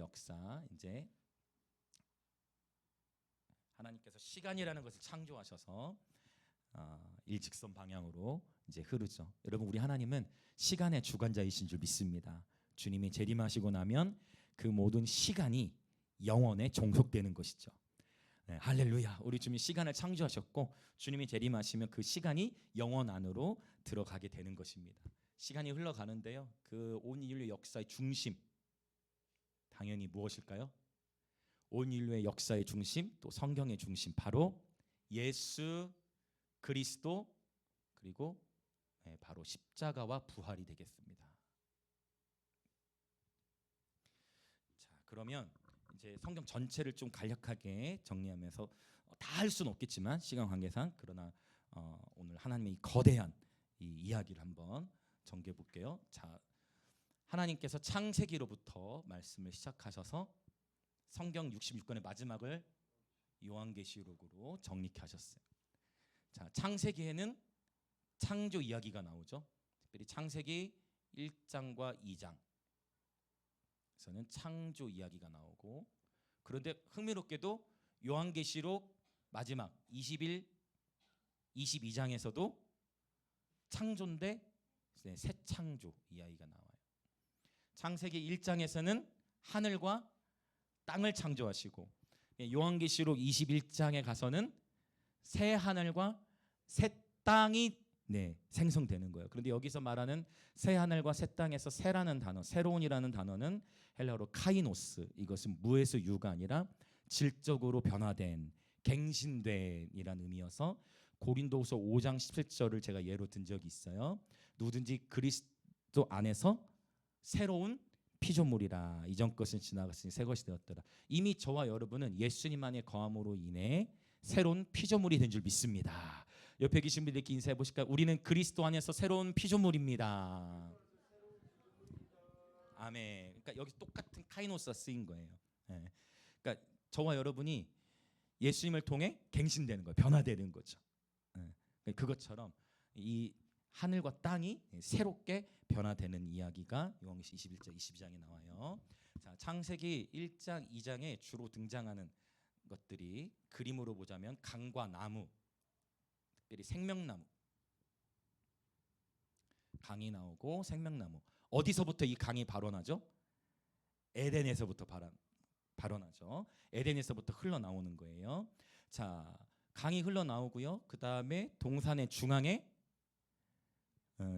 역사, 이제 하나님께서 시간이라는 것을 창조하셔서 일직선 방향으로 이제 흐르죠. 여러분, 우리 하나님은 시간의 주관자이신 줄 믿습니다. 주님이 재림하시고 나면 그 모든 시간이 영원에 종속되는 것이죠. 네, 할렐루야. 우리 주님이 시간을 창조하셨고 주님이 재림하시면 그 시간이 영원 안으로 들어가게 되는 것입니다. 시간이 흘러가는데요, 그 온 인류 역사의 중심, 당연히 무엇일까요? 온 인류의 역사의 중심, 또 성경의 중심, 바로 예수 그리스도, 그리고 바로 십자가와 부활이 되겠습니다. 자, 그러면 이제 성경 전체를 좀 간략하게 정리하면서 다 할 수는 없겠지만 시간 관계상, 그러나 오늘 하나님의 이 거대한 이 이야기를 한번 전개해 볼게요. 자, 하나님께서 창세기로부터 말씀을 시작하셔서 성경 66권의 마지막을 요한계시록으로 정리케 하셨어요. 자, 창세기에는 창조 이야기가 나오죠. 특별히 창세기 1장과 2장에서는 창조 이야기가 나오고, 그런데 흥미롭게도 요한계시록 마지막 21, 22장에서도 창조인데 새 창조 이야기가 나와요. 창세기 1장에서는 하늘과 땅을 창조하시고, 요한계시록 21장에 가서는 새 하늘과 새 땅이 생성되는 거예요. 그런데 여기서 말하는 새 하늘과 새 땅에서 새라는 단어, 새로운이라는 단어는 헬라어로 카이노스, 이것은 무에서 유가 아니라 질적으로 변화된, 갱신된이라는 의미여서 고린도후서 5장 17절을 제가 예로 든 적이 있어요. 누구든지 그리스도 안에서 새로운 피조물이라, 이전 것은 지나갔으니 새 것이 되었더라. 이미 저와 여러분은 예수님 안에 거함으로 인해 새로운 피조물이 된 줄 믿습니다. 옆에 계신 분들께 인사해 보실까요? 우리는 그리스도 안에서 새로운 피조물입니다. 아멘. 그러니까 여기 똑같은 카이노스가 쓰인 거예요. 그러니까 저와 여러분이 예수님을 통해 갱신되는 거예요. 변화되는 거죠. 그것처럼 이 하늘과 땅이 새롭게 변화되는 이야기가 요한계시 21장 22장에 나와요. 자, 창세기 1장 2장에 주로 등장하는 것들이 그림으로 보자면 강과 나무, 특별히 생명나무, 강이 나오고 생명나무. 어디서부터 이 강이 발원하죠? 에덴에서부터 발원하죠. 에덴에서부터 흘러나오는 거예요. 자, 강이 흘러나오고요. 그 다음에 동산의 중앙에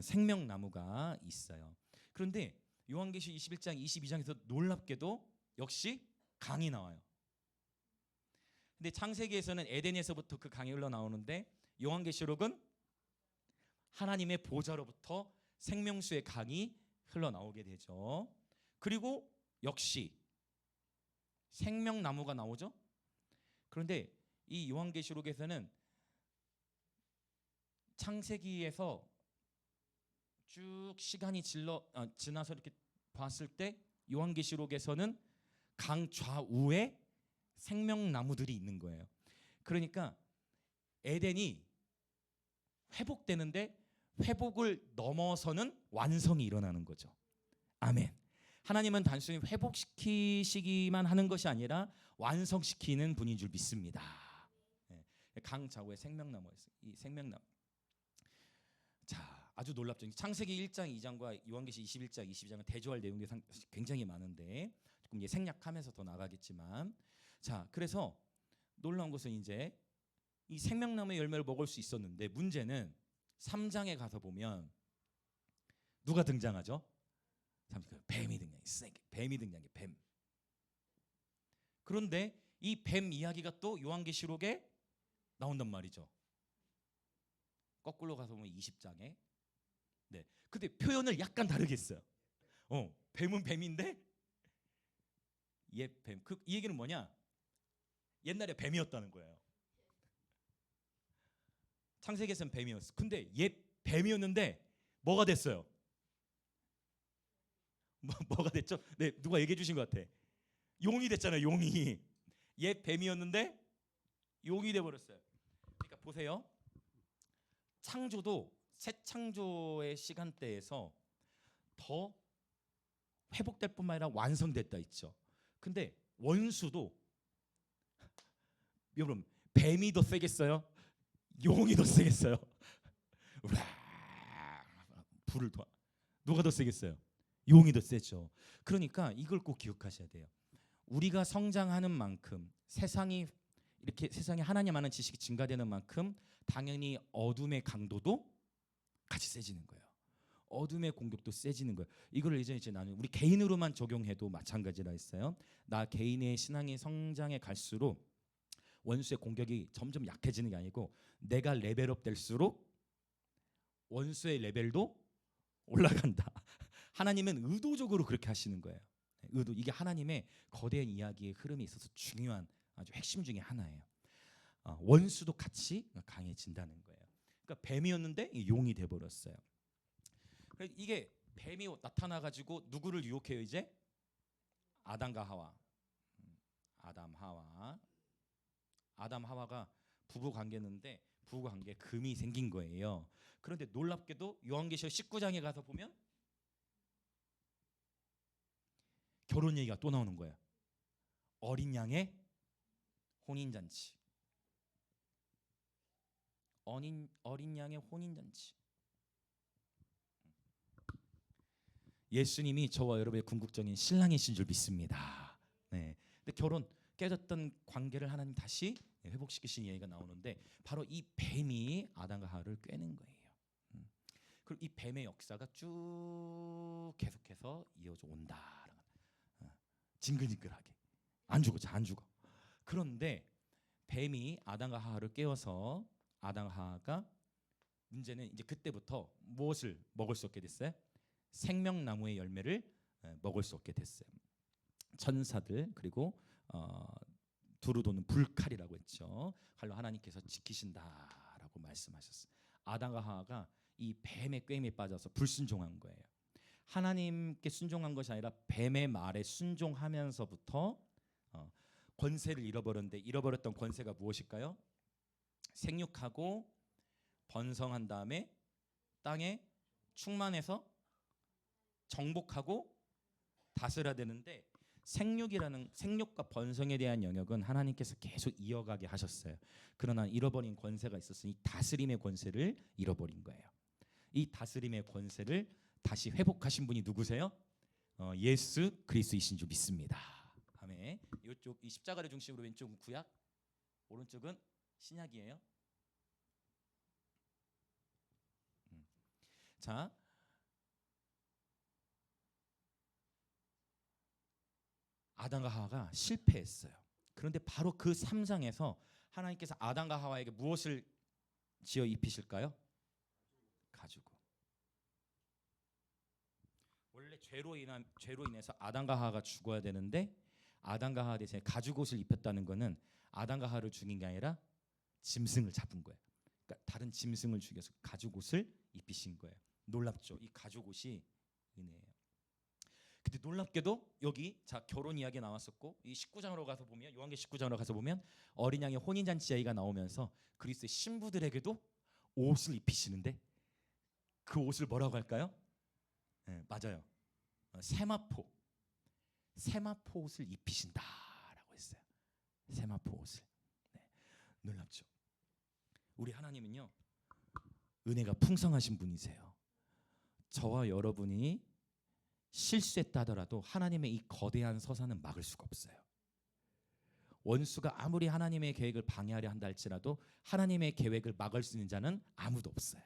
생명나무가 있어요. 그런데 요한계시 21장 22장에서 놀랍게도 역시 강이 나와요. 근데 창세기에서는 에덴에서부터 그 강이 흘러나오는데 요한계시록은 하나님의 보좌로부터 생명수의 강이 흘러나오게 되죠. 그리고 역시 생명나무가 나오죠. 그런데 이 요한계시록에서는 창세기에서 쭉 시간이 지나서 이렇게 봤을 때 요한계시록에서는 강 좌우에 생명나무들이 있는 거예요. 그러니까 에덴이 회복되는데 회복을 넘어서는 완성이 일어나는 거죠. 아멘. 하나님은 단순히 회복시키시기만 하는 것이 아니라 완성시키는 분인 줄 믿습니다. 강 좌우에 생명나무였어요. 이 생명나무. 자, 아주 놀랍죠. 창세기 1장, 2장과 요한계시 21장, 22장은 대조할 내용이 굉장히 많은데 조금 생략하면서 더 나가겠지만, 자, 그래서 놀라운 것은 이제 이 생명나무의 열매를 먹을 수 있었는데 문제는 3장에 가서 보면 누가 등장하죠? 뱀이 등장해. 뱀이 등장해. 뱀. 그런데 이 뱀 이야기가 또 요한계시록에 나온단 말이죠. 거꾸로 가서 보면 20장에. 네. 근데 표현을 약간 다르게 했어요. 뱀은 뱀인데 옛 뱀. 이 얘기는 뭐냐? 옛날에 뱀이었다는 거예요. 창세기에서는 뱀이었어. 근데 옛 뱀이었는데 뭐가 됐어요? 뭐가 됐죠? 네, 누가 얘기해 주신 것 같아. 용이 됐잖아요. 용이. 옛 뱀이었는데 용이 돼 버렸어요. 그러니까 보세요. 창조도 새 창조의 시간대에서 더 회복될 뿐만 아니라 완성됐다 있죠. 근데 원수도 여러분 뱀이 더 세겠어요? 용이 더 세겠어요? 불을 더 누가 더 세겠어요? 용이 더 세죠. 그러니까 이걸 꼭 기억하셔야 돼요. 우리가 성장하는 만큼 세상에 하나님 아는 지식이 증가되는 만큼 당연히 어둠의 강도도 같이 세지는 거예요. 어둠의 공격도 세지는 거예요. 이걸 이제 나는 우리 개인으로만 적용해도 마찬가지라 했어요. 나 개인의 신앙의 성장에 갈수록 원수의 공격이 점점 약해지는 게 아니고 내가 레벨업 될수록 원수의 레벨도 올라간다. 하나님은 의도적으로 그렇게 하시는 거예요. 이게 하나님의 거대한 이야기의 흐름에 있어서 중요한 아주 핵심 중에 하나예요. 원수도 같이 강해진다는 거예요. 그러니까 뱀이었는데 용이 돼버렸어요. 이게 뱀이 나타나가지고 누구를 유혹해요? 이제 아담과 하와. 아담 하와가 부부 관계였는데 부부 관계에 금이 생긴 거예요. 그런데 놀랍게도 요한계시록 19장에 가서 보면 결혼 얘기가 또 나오는 거예요. 어린 양의 혼인잔치. 어린 양의 혼인잔치. 예수님이 저와 여러분의 궁극적인 신랑이신 줄 믿습니다. 네. 근데 결혼 깨졌던 관계를 하나님 다시 회복시키신 얘기가 나오는데 바로 이 뱀이 아담과 하와를 꿰는 거예요. 그리고 이 뱀의 역사가 쭉 계속해서 이어져 온다. 징글징글하게 안 죽어. 그런데 뱀이 아담과 하와를 깨워서 아담과 하와가 문제는 이제 그때부터 무엇을 먹을 수 없게 됐어요? 생명나무의 열매를 먹을 수 없게 됐어요. 천사들 그리고 두루 도는 불칼이라고 했죠. 칼로 하나님께서 지키신다라고 말씀하셨어요. 아담과 하와가 이 뱀의 꾀임에 빠져서 불순종한 거예요. 하나님께 순종한 것이 아니라 뱀의 말에 순종하면서부터 권세를 잃어버렸는데 잃어버렸던 권세가 무엇일까요? 생육하고 번성한 다음에 땅에 충만해서 정복하고 다스려야 되는데 생육과 번성에 대한 영역은 하나님께서 계속 이어가게 하셨어요. 그러나 잃어버린 권세가 있었으니 다스림의 권세를 잃어버린 거예요. 이 다스림의 권세를 다시 회복하신 분이 누구세요? 예수 그리스도이신 줄 믿습니다. 아멘. 이쪽 이 십자가를 중심으로 왼쪽은 구약, 오른쪽은 신약이에요. 자, 아담과 하와가 실패했어요. 그런데 바로 그 3장에서 하나님께서 아담과 하와에게 무엇을 지어 입히실까요? 가죽. 원래 죄로 인해서 아담과 하와가 죽어야 되는데 아담과 하와 대신에 가죽 옷을 입혔다는 것은 아담과 하와를 죽인 게 아니라 짐승을 잡은 거예요. 그러니까 다른 짐승을 죽여서 가죽 옷을 입히신 거예요. 놀랍죠? 이 가죽 옷이 은혜예요. 근데 놀랍게도 여기 자 결혼 이야기 나왔었고 이 19장으로 가서 보면 요한계시록 19장으로 가서 보면 어린 양의 혼인잔치 이야기가 나오면서 그리스도의 신부들에게도 옷을 입히시는데 그 옷을 뭐라고 할까요? 네, 맞아요. 세마포 옷을 입히신다라고 했어요. 세마포 옷을. 네, 놀랍죠? 우리 하나님은요 은혜가 풍성하신 분이세요. 저와 여러분이 실수했다 하더라도 하나님의 이 거대한 서사는 막을 수가 없어요. 원수가 아무리 하나님의 계획을 방해하려 한다 할지라도 하나님의 계획을 막을 수 있는 자는 아무도 없어요.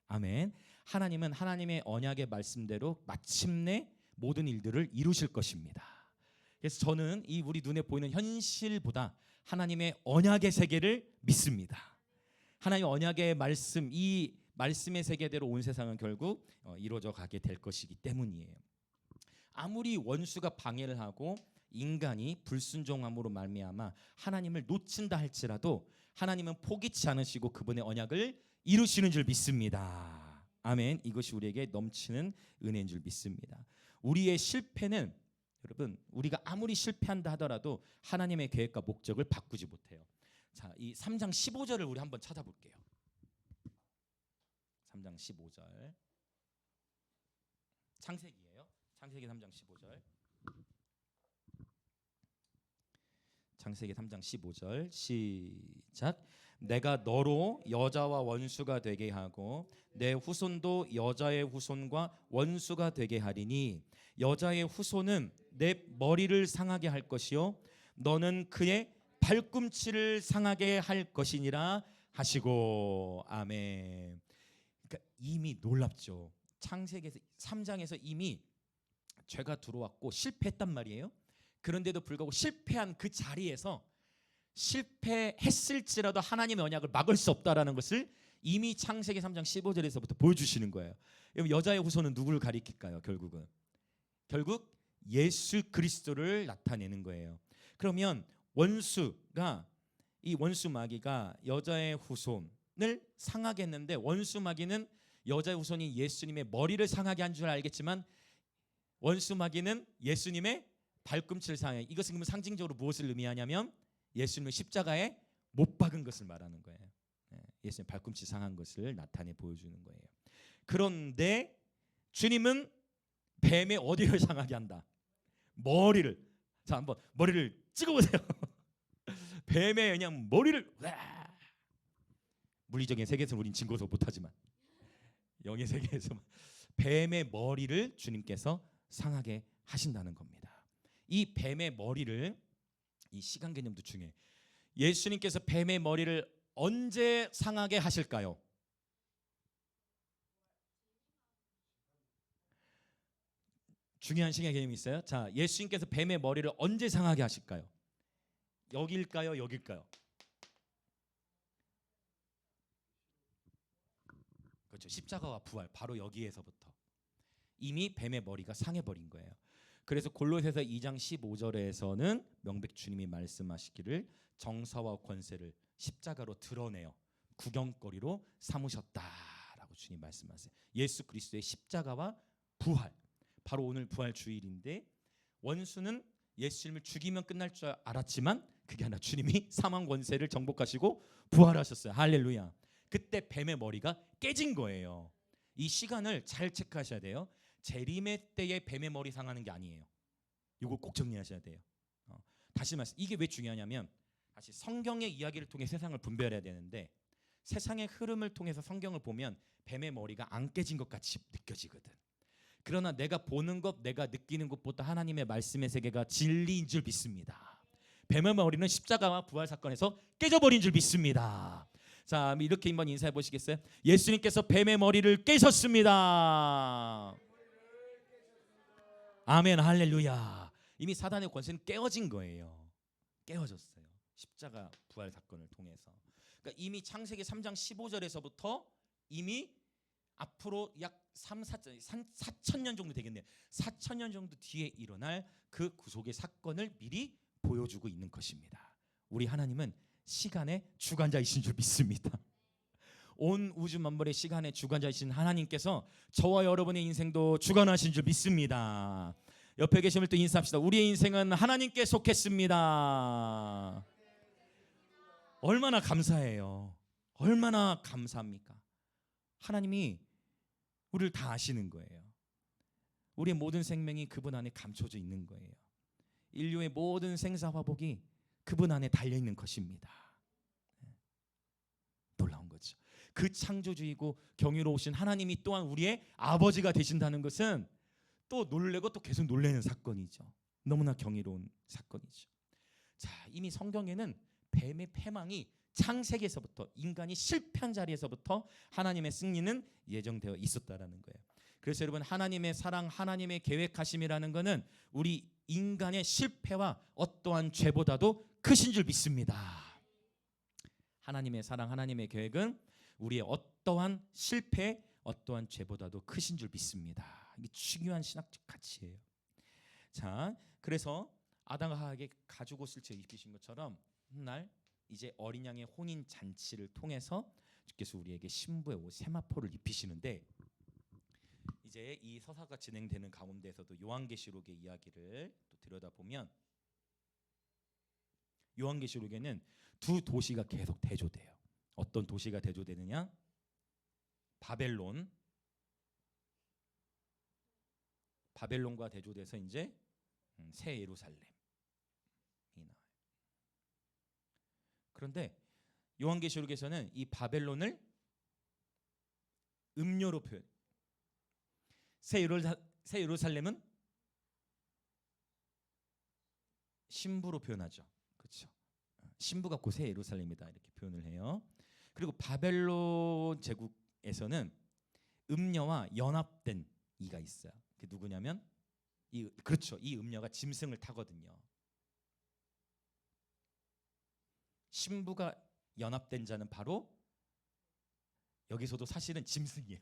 아멘. 하나님은 하나님의 언약의 말씀대로 마침내 모든 일들을 이루실 것입니다. 그래서 저는 이 우리 눈에 보이는 현실보다 하나님의 언약의 세계를 믿습니다. 하나님의 언약의 말씀, 이 말씀의 세계대로 온 세상은 결국 이루어져 가게 될 것이기 때문이에요. 아무리 원수가 방해를 하고 인간이 불순종함으로 말미암아 하나님을 놓친다 할지라도 하나님은 포기치 않으시고 그분의 언약을 이루시는 줄 믿습니다. 아멘. 이것이 우리에게 넘치는 은혜인 줄 믿습니다. 우리의 실패는 여러분 우리가 아무리 실패한다 하더라도 하나님의 계획과 목적을 바꾸지 못해요. 자, 이 3장 15절을 우리 한번 찾아볼게요. 3장 15절 창세기예요. 창세기 3장 15절 창세기 3장 15절 시작. 내가 너로 여자와 원수가 되게 하고 내 후손도 여자의 후손과 원수가 되게 하리니 여자의 후손은 내 머리를 상하게 할 것이요 너는 그의 발꿈치를 상하게 할 것이니라 하시고. 아멘. 그러니까 이미 놀랍죠. 창세기 3장에서 이미 죄가 들어왔고 실패했단 말이에요. 그런데도 불구하고 실패한 그 자리에서 실패했을지라도 하나님의 언약을 막을 수 없다라는 것을 이미 창세기 3장 15절에서부터 보여주시는 거예요. 여자의 후손은 누구를 가리킬까요? 결국 예수 그리스도를 나타내는 거예요. 그러면 원수가 이 원수 마귀가 여자의 후손을 상하게 했는데 원수 마귀는 여자의 후손인 예수님의 머리를 상하게 한 줄 알겠지만 원수 마귀는 예수님의 발꿈치를 상해. 이것은 그러면 상징적으로 무엇을 의미하냐면 예수님을 십자가에 못 박은 것을 말하는 거예요. 예수님 발꿈치 상한 것을 나타내 보여주는 거예요. 그런데 주님은 뱀의 어디를 상하게 한다? 머리를. 자, 한번 머리를 찍어보세요. 뱀의 그냥 머리를. 물리적인 세계에서 우린 증거서 못하지만 영의 세계에서 뱀의 머리를 주님께서 상하게 하신다는 겁니다. 이 뱀의 머리를, 이 시간 개념도 중요해. 예수님께서 뱀의 머리를 언제 상하게 하실까요? 중요한 시간 개념이 있어요. 자, 예수님께서 뱀의 머리를 언제 상하게 하실까요? 여길까요? 여길까요? 그렇죠. 십자가와 부활, 바로 여기에서부터 이미 뱀의 머리가 상해버린 거예요. 그래서 골로새서 2장 15절에서는 명백 주님이 말씀하시기를 정사와 권세를 십자가로 드러내어 구경거리로 삼으셨다라고 주님 말씀하세요. 예수 그리스도의 십자가와 부활, 바로 오늘 부활 주일인데 원수는 예수님을 죽이면 끝날 줄 알았지만 그게 아니라 주님이 사망 권세를 정복하시고 부활하셨어요. 할렐루야. 그때 뱀의 머리가 깨진 거예요. 이 시간을 잘 체크하셔야 돼요. 재림의 때에 뱀의 머리 상하는 게 아니에요. 이거 꼭 정리하셔야 돼요. 다시 말씀, 이게 왜 중요하냐면 다시 성경의 이야기를 통해 세상을 분별해야 되는데 세상의 흐름을 통해서 성경을 보면 뱀의 머리가 안 깨진 것 같이 느껴지거든. 그러나 내가 보는 것, 내가 느끼는 것보다 하나님의 말씀의 세계가 진리인 줄 믿습니다. 뱀의 머리는 십자가와 부활 사건에서 깨져버린 줄 믿습니다. 자, 이렇게 한번 인사해 보시겠어요? 예수님께서 뱀의 머리를 깨셨습니다. 아멘, 할렐루야. 이미 사단의 권세는 깨어진 거예요. 깨어졌어요. 십자가 부활 사건을 통해서. 그러니까 이미 창세기 3장 15절에서부터 이미 앞으로 약 4,000년 정도 되겠네요. 4,000년 정도 뒤에 일어날 그 구속의 사건을 미리 보여주고 있는 것입니다. 우리 하나님은 시간의 주관자이신 줄 믿습니다. 온 우주 만물의 시간의 주관자이신 하나님께서 저와 여러분의 인생도 주관하신 줄 믿습니다. 옆에 계신 분들 또 인사합시다. 우리의 인생은 하나님께 속했습니다. 얼마나 감사해요. 얼마나 감사합니까? 하나님이 우리를 다 아시는 거예요. 우리의 모든 생명이 그분 안에 감춰져 있는 거예요. 인류의 모든 생사화복이 그분 안에 달려있는 것입니다. 놀라운 거죠. 그 창조주이고 경이로우신 하나님이 또한 우리의 아버지가 되신다는 것은 또 놀래고 또 계속 놀라는 사건이죠. 너무나 경이로운 사건이죠. 자, 이미 성경에는 뱀의 패망이 창세기에서부터 인간이 실패한 자리에서부터 하나님의 승리는 예정되어 있었다라는 거예요. 그래서 여러분, 하나님의 사랑, 하나님의 계획하심이라는 것은 우리 인간의 실패와 어떠한 죄보다도 크신 줄 믿습니다. 하나님의 사랑, 하나님의 계획은 우리의 어떠한 실패, 어떠한 죄보다도 크신 줄 믿습니다. 이게 중요한 신학적 가치예요. 자, 그래서 아담과 하와에게 가죽 옷을 입히신 것처럼 훗날 이제 어린 양의 혼인 잔치를 통해서 주께서 우리에게 신부의 옷 세마포를 입히시는데, 이제 이 서사가 진행되는 가운데에서도 요한계시록의 이야기를 또 들여다보면 요한계시록에는 두 도시가 계속 대조돼요. 어떤 도시가 대조되느냐? 바벨론과 대조돼서 이제 새 예루살렘이 나와요. 그런데 요한계시록에서는 이 바벨론을 음료로 표현. 새 예루살렘은 신부로 표현하죠. 그렇죠. 신부가 곧 새 예루살렘이다 이렇게 표현을 해요. 그리고 바벨론 제국에서는 음녀와 연합된 이가 있어요. 그게 누구냐면 그렇죠. 이 음녀가 짐승을 타거든요. 신부가 연합된 자는 바로 여기서도 사실은 짐승이에요.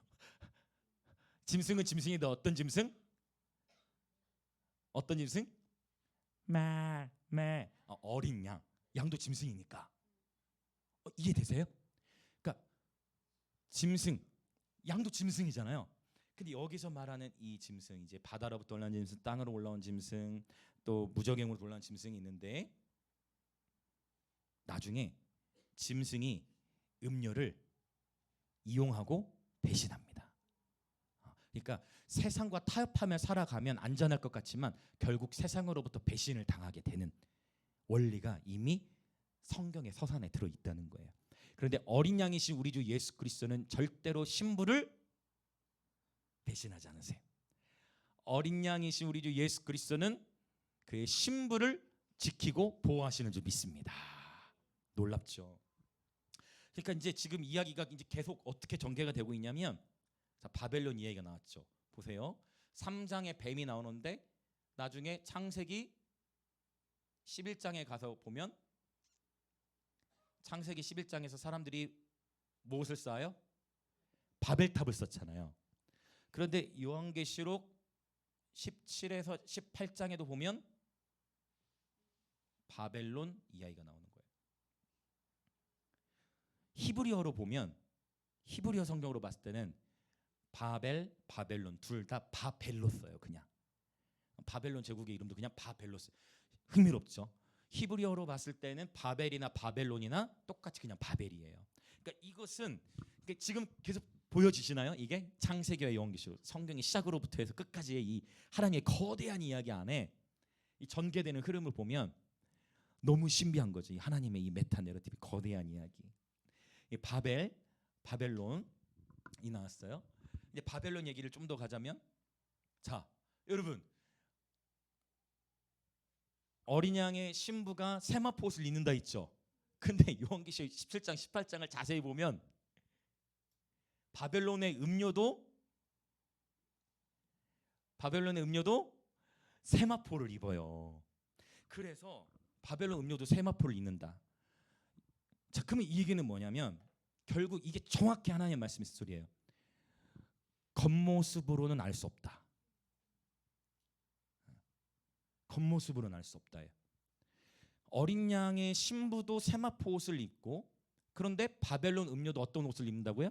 짐승은 짐승인데 어떤 짐승? 어떤 짐승? 어린 양. 양도 짐승이니까. 이해되세요? 그러니까 짐승, 양도 짐승이잖아요. 근데 여기서 말하는 이 짐승, 이제 바다로부터 올라온 짐승, 땅으로 올라온 짐승, 또 무적행으로 올라온 짐승이 있는데 나중에 짐승이 음료를 이용하고 배신합니다. 그러니까 세상과 타협하며 살아가면 안전할 것 같지만 결국 세상으로부터 배신을 당하게 되는 원리가 이미 성경의 서산에 들어있다는 거예요. 그런데 어린 양이신 우리 주 예수 그리스도는 절대로 신부를 배신하지 않으세요. 어린 양이신 우리 주 예수 그리스도는 그의 신부를 지키고 보호하시는 줄 믿습니다. 놀랍죠. 그러니까 이제 지금 이야기가 이제 계속 어떻게 전개가 되고 있냐면, 자, 바벨론 이야기가 나왔죠. 보세요. 3장에 뱀이 나오는데 나중에 창세기 11장에 가서 보면 창세기 11장에서 사람들이 무엇을 쌓아요? 바벨탑을 썼잖아요. 그런데 요한계시록 17에서 18장에도 보면 바벨론 이야기가 나오는 거예요. 히브리어로 보면, 히브리어 성경으로 봤을 때는 바벨론 둘 다 바벨로 써요. 그냥 바벨론 제국의 이름도 그냥 바벨로 써요. 흥미롭죠. 히브리어로 봤을 때는 바벨이나 바벨론이나 똑같이 그냥 바벨이에요. 그러니까 이것은 지금 계속 보여지시나요? 이게 창세기와 요한계시록, 성경의 시작으로부터 해서 끝까지의 이 하나님의 거대한 이야기 안에 이 전개되는 흐름을 보면 너무 신비한 거죠. 이 하나님의 이 메타 내러티브, 거대한 이야기. 이 바벨론이 나왔어요. 이제 바벨론 얘기를 좀 더 가자면, 자, 여러분, 어린 양의 신부가 세마포옷을 입는다 있죠. 근데 요한계시록 17장 18장을 자세히 보면 바벨론의 음료도 세마포를 입어요. 그래서 바벨론 음료도 세마포를 입는다. 자, 그러면 이 얘기는 뭐냐면 결국 이게 정확히 하나님의 말씀의 소리예요. 겉모습으로는 알 수 없다. 겉모습으로는 알 수 없다예요. 어린 양의 신부도 세마포 옷을 입고, 그런데 바벨론 음료도 어떤 옷을 입는다고요?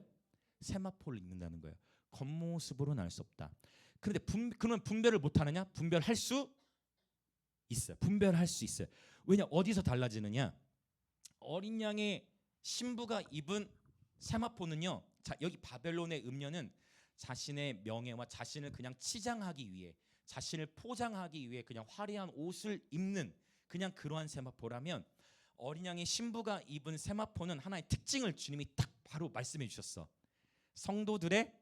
세마포를 입는다는 거예요. 겉모습으로는 알 수 없다. 그런데 그러면 분별을 못하느냐? 분별할 수 있어요. 분별할 수 있어요. 왜냐? 어디서 달라지느냐? 어린 양의 신부가 입은 세마포는요, 자, 여기 바벨론의 음료는 자신의 명예와 자신을 그냥 치장하기 위해, 자신을 포장하기 위해 그냥 화려한 옷을 입는 그냥 그러한 세마포라면, 어린 양의 신부가 입은 세마포는 하나의 특징을 주님이 딱 바로 말씀해 주셨어. 성도들의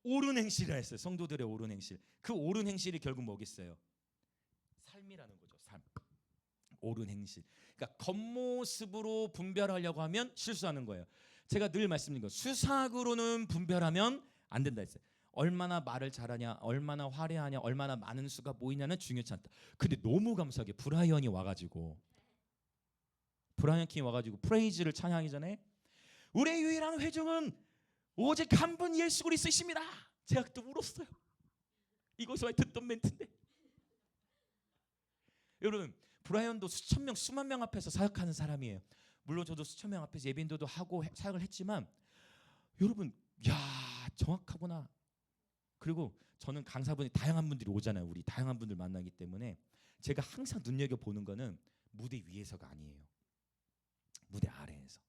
옳은 행실이라 했어요. 성도들의 옳은 행실. 그 옳은 행실이 결국 뭐겠어요? 삶이라는 거죠. 삶. 옳은 행실. 그러니까 겉모습으로 분별하려고 하면 실수하는 거예요. 제가 늘 말씀드린 거, 수사학으로는 분별하면 안 된다 했어요. 얼마나 말을 잘하냐, 얼마나 화려하냐, 얼마나 많은 수가 모이냐는 중요치 않다. 근데 너무 감사하게 브라이언 킹이 와가지고 프레이즈를 찬양하기 전에 우리의 유일한 회중은 오직 한 분 예수 그리스도이십니다. 제가 그때 울었어요. 이곳에서 듣던 멘트인데. 여러분, 브라이언도 수천 명, 수만 명 앞에서 사역하는 사람이에요. 물론 저도 수천 명 앞에서 예배인도도 하고 사역을 했지만, 여러분, 야, 정확하구나. 그리고 저는 강사분이 다양한 분들이 오잖아요. 우리 다양한 분들 만나기 때문에 제가 항상 눈여겨보는 거는 무대 위에서가 아니에요. 무대 아래에서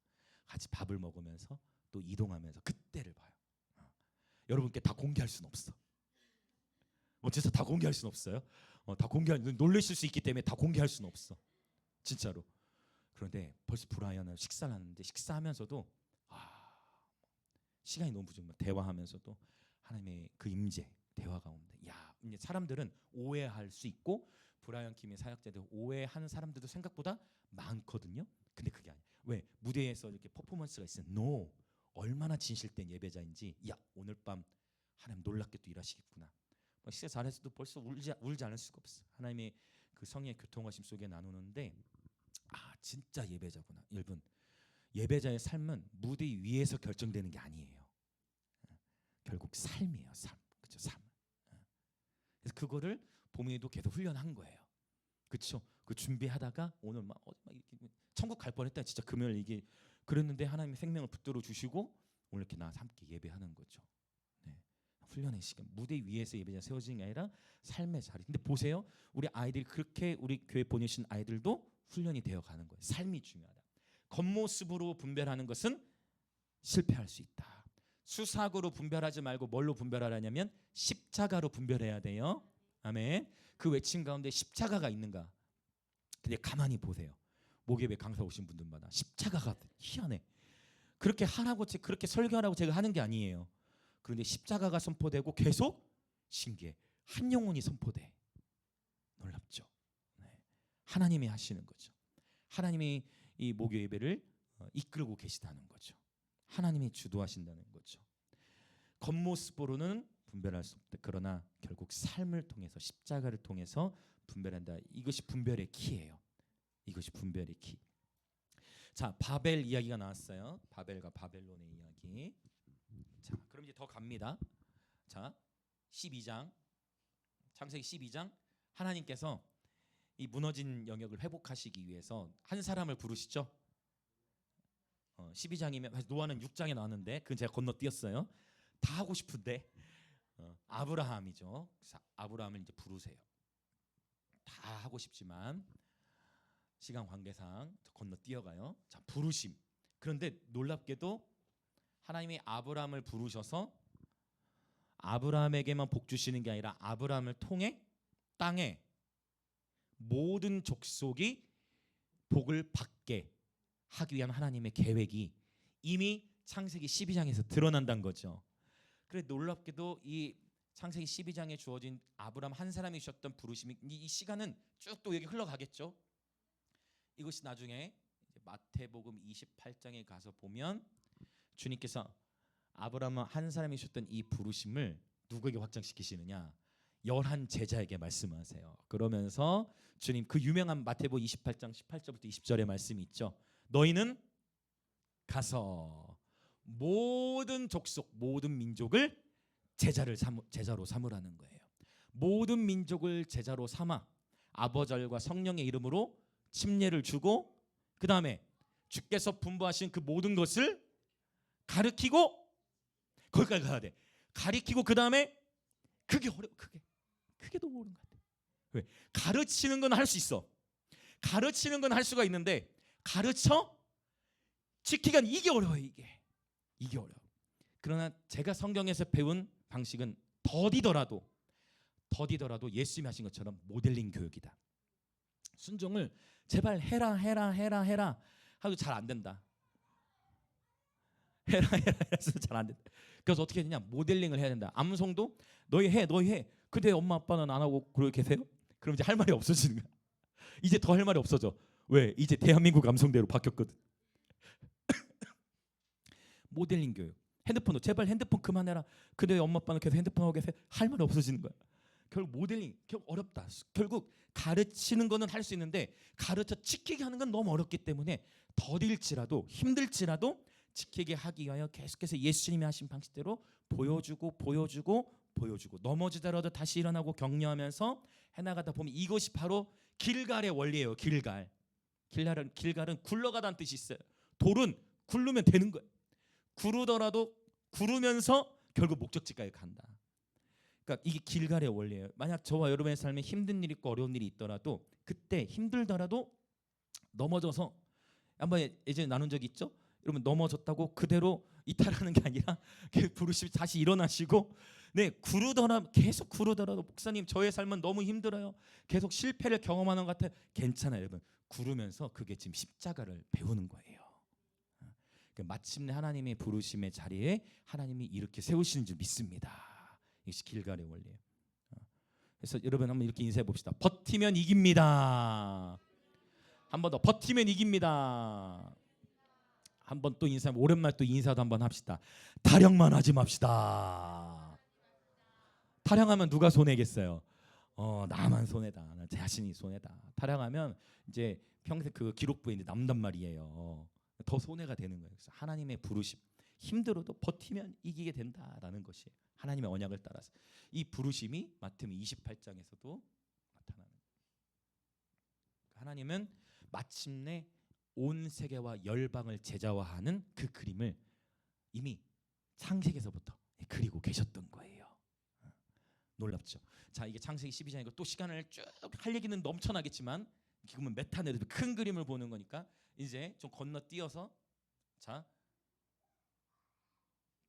같이 밥을 먹으면서 또 이동하면서 그때를 봐요. 여러분께 다 공개할 수는 없어. 어째서 다 공개할 수는 없어요. 다 놀라실 수 있기 때문에 다 공개할 수는 없어. 진짜로. 그런데 벌써 브라이언은 식사를 하는데 식사하면서도 시간이 너무 부족해. 대화하면서도 하나님의 그 임재 대화 가운데 이제 사람들은 오해할 수 있고 브라이언 킴의 사역자들 오해하는 사람들도 생각보다 많거든요. 근데 그게 아니야. 왜? 무대에서 이렇게 퍼포먼스가 있어. No. 얼마나 진실된 예배자인지. 오늘 밤 하나님 놀랍게 또 일하시겠구나. 식사 잘해서도 벌써 울지 않을 수가 없어. 하나님의 그 성의 교통하심 속에 나누는데 진짜 예배자구나. 여러분, 예배자의 삶은 무대 위에서 결정되는 게 아니에요. 결국 삶이에요. 삶. 그렇죠? 삶. 그래서 그거를 봄에도 계속 훈련한 거예요. 그렇죠? 그 준비하다가 오늘 막 이렇게 천국 갈 뻔했다. 진짜 금요일 이게 그랬는데 하나님의 생명을 붙들어 주시고 오늘 이렇게 나와서 함께 예배하는 거죠. 훈련의 시간. 무대 위에서 예배자 세워지는 게 아니라 삶의 자리. 근데 보세요. 우리 아이들이 그렇게 우리 교회 보내신 아이들도 훈련이 되어 가는 거예요. 삶이 중요하다. 겉모습으로 분별하는 것은 실패할 수 있다. 수사고로 분별하지 말고 뭘로 분별하라냐면 십자가로 분별해야 돼요. 아멘. 그 외침 가운데 십자가가 있는가? 근데 가만히 보세요. 목요일에 강사 오신 분들마다 십자가가 희한해. 그렇게 하라고 그렇게 설교하라고 제가 하는 게 아니에요. 그런데 십자가가 선포되고 계속 신기해. 한 영혼이 선포돼. 놀랍죠. 하나님이 하시는 거죠. 하나님이 이 목요 예배를 이끌고 계시다는 거죠. 하나님이 주도하신다는 거죠. 겉모습으로는 분별할 수 없다. 그러나 결국 삶을 통해서 십자가를 통해서 분별한다. 이것이 분별의 키예요. 이것이 분별의 키. 자, 바벨 이야기가 나왔어요. 바벨과 바벨론의 이야기. 자, 그럼 이제 더 갑니다. 자, 12장. 창세기 12장. 하나님께서 이 무너진 영역을 회복하시기 위해서 한 사람을 부르시죠. 12장이면 노아는 6장에 나왔는데 그건 제가 건너뛰었어요. 다 하고 싶은데 아브라함이죠. 그래서 아브라함을 이제 부르세요. 다 하고 싶지만 시간 관계상 건너뛰어가요. 자, 부르심. 그런데 놀랍게도 하나님이 아브라함을 부르셔서 아브라함에게만 복 주시는 게 아니라 아브라함을 통해 땅에 모든 족속이 복을 받게 하기 위한 하나님의 계획이 이미 창세기 12장에서 드러난다는 거죠. 그래 놀랍게도 이 창세기 12장에 주어진 아브라함 한 사람이 주셨던 부르심이 이 시간은 쭉 또 여기 흘러가겠죠. 이것이 나중에 마태복음 28장에 가서 보면 주님께서 아브라함 한 사람이 주셨던 이 부르심을 누구에게 확장시키시느냐? 11 제자에게 말씀하세요. 그러면서 주님 그 유명한 마태복음 28장 18절부터 20절의 말씀이 있죠. 너희는 가서 모든 족속 모든 민족을 제자로 삼으라는 거예요. 모든 민족을 제자로 삼아 아버지와 성령의 이름으로 침례를 주고 그 다음에 주께서 분부하신 그 모든 것을 가르치고 거기까지 가야 돼. 가르치고 그 다음에 그게 어려워. 그게 너무 어려운 것 같아. 왜? 가르치는 건 할 수 있어. 가르치는 건 할 수가 있는데 가르쳐 지키기가 이게 어려워요. 이게 어려워. 그러나 제가 성경에서 배운 방식은 더디더라도 예수님이 하신 것처럼 모델링 교육이다. 순종을 제발 해라 하도 잘 안 된다. 해라 해서 잘 안 된다. 그래서 어떻게 되냐? 모델링을 해야 된다. 암송도 너희 해. 근데 엄마 아빠는 안 하고 그러고 계세요? 그럼 이제 할 말이 없어지는 거야. 이제 더 할 말이 없어져. 왜? 이제 대한민국 암송대로 바뀌었거든. 모델링 교육. 핸드폰도 제발 핸드폰 그만해라. 근데 엄마 아빠는 계속 핸드폰 하고 계세요? 할 말이 없어지는 거야. 결국 모델링 결국 어렵다. 결국 가르치는 거는 할 수 있는데 가르쳐 지키게 하는 건 너무 어렵기 때문에 더딜지라도 힘들지라도 지키게 하기 위하여 계속해서 예수님이 하신 방식대로 보여주고 넘어지더라도 다시 일어나고 격려하면서 해나가다 보면 이것이 바로 길갈의 원리예요. 길갈은 굴러가다는 뜻이 있어요. 돌은 굴르면 되는 거예요. 구르더라도 구르면서 결국 목적지까지 간다. 그러니까 이게 길갈의 원리예요. 만약 저와 여러분의 삶에 힘든 일이 있고 어려운 일이 있더라도 그때 힘들더라도 넘어져서 한번 예전에 나눈 적이 있죠. 여러분 넘어졌다고 그대로 이탈하는 게 아니라 부르시면 다시 일어나시고 네, 계속 구르더라도 목사님 저의 삶은 너무 힘들어요. 계속 실패를 경험하는 것 같아요. 괜찮아요, 여러분. 구르면서 그게 지금 십자가를 배우는 거예요. 마침내 하나님의 부르심의 자리에 하나님이 이렇게 세우시는 줄 믿습니다. 이것이 길갈의 원리예요. 그래서 여러분 한번 이렇게 인사해 봅시다. 버티면 이깁니다. 한 번 더, 버티면 이깁니다. 한 번 또 인사, 오랜만에 또 인사도 한번 합시다. 타령만 하지 맙시다. 타령하면 누가 손해겠어요? 나만 손해다. 나 자신이 손해다. 타령하면 이제 평생 그 기록부에 이제 남단 말이에요. 더 손해가 되는 거예요. 그래서 하나님의 부르심, 힘들어도 버티면 이기게 된다라는 것이 하나님의 언약을 따라서 이 부르심이 마태복음 28장에서도 나타나는 거예요. 하나님은 마침내 온 세계와 열방을 제자화하는 그 그림을 이미 창세기에서부터 그리고 계셨던 거예요. 놀랍죠. 자, 이게 창세기 12장이고 또 시간을 쭉 할 얘기는 넘쳐나겠지만 지금은 메타네르 큰 그림을 보는 거니까 이제 좀 건너뛰어서 자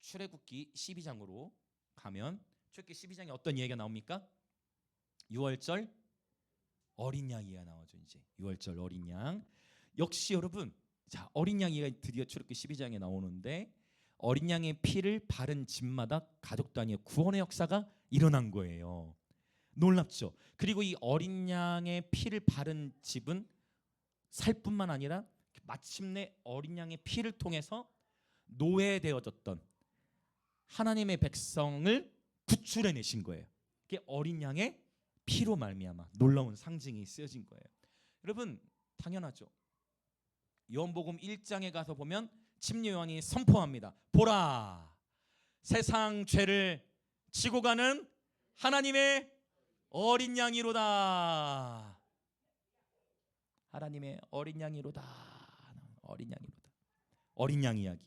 출애굽기 12장으로 가면 출애굽기 12장에 어떤 이야기가 나옵니까? 유월절 어린 양 이야기가 나오죠. 이제 유월절 어린 양. 역시 여러분, 자 어린 양 이야기가 드디어 출애굽기 12장에 나오는데 어린 양의 피를 바른 집마다 가족 단위의 구원의 역사가 일어난 거예요. 놀랍죠. 그리고 이 어린 양의 피를 바른 집은 살 뿐만 아니라 마침내 어린 양의 피를 통해서 노예되어졌던 하나님의 백성을 구출해내신 거예요. 그게 어린 양의 피로 말미암아 놀라운 상징이 쓰여진 거예요. 여러분 당연하죠. 요한복음 1장에 가서 보면 침례 요한이 선포합니다. 보라, 세상 죄를 지고 가는 하나님의 어린 양이로다. 하나님의 어린 양이로다. 어린 양이로다. 어린 양 이야기.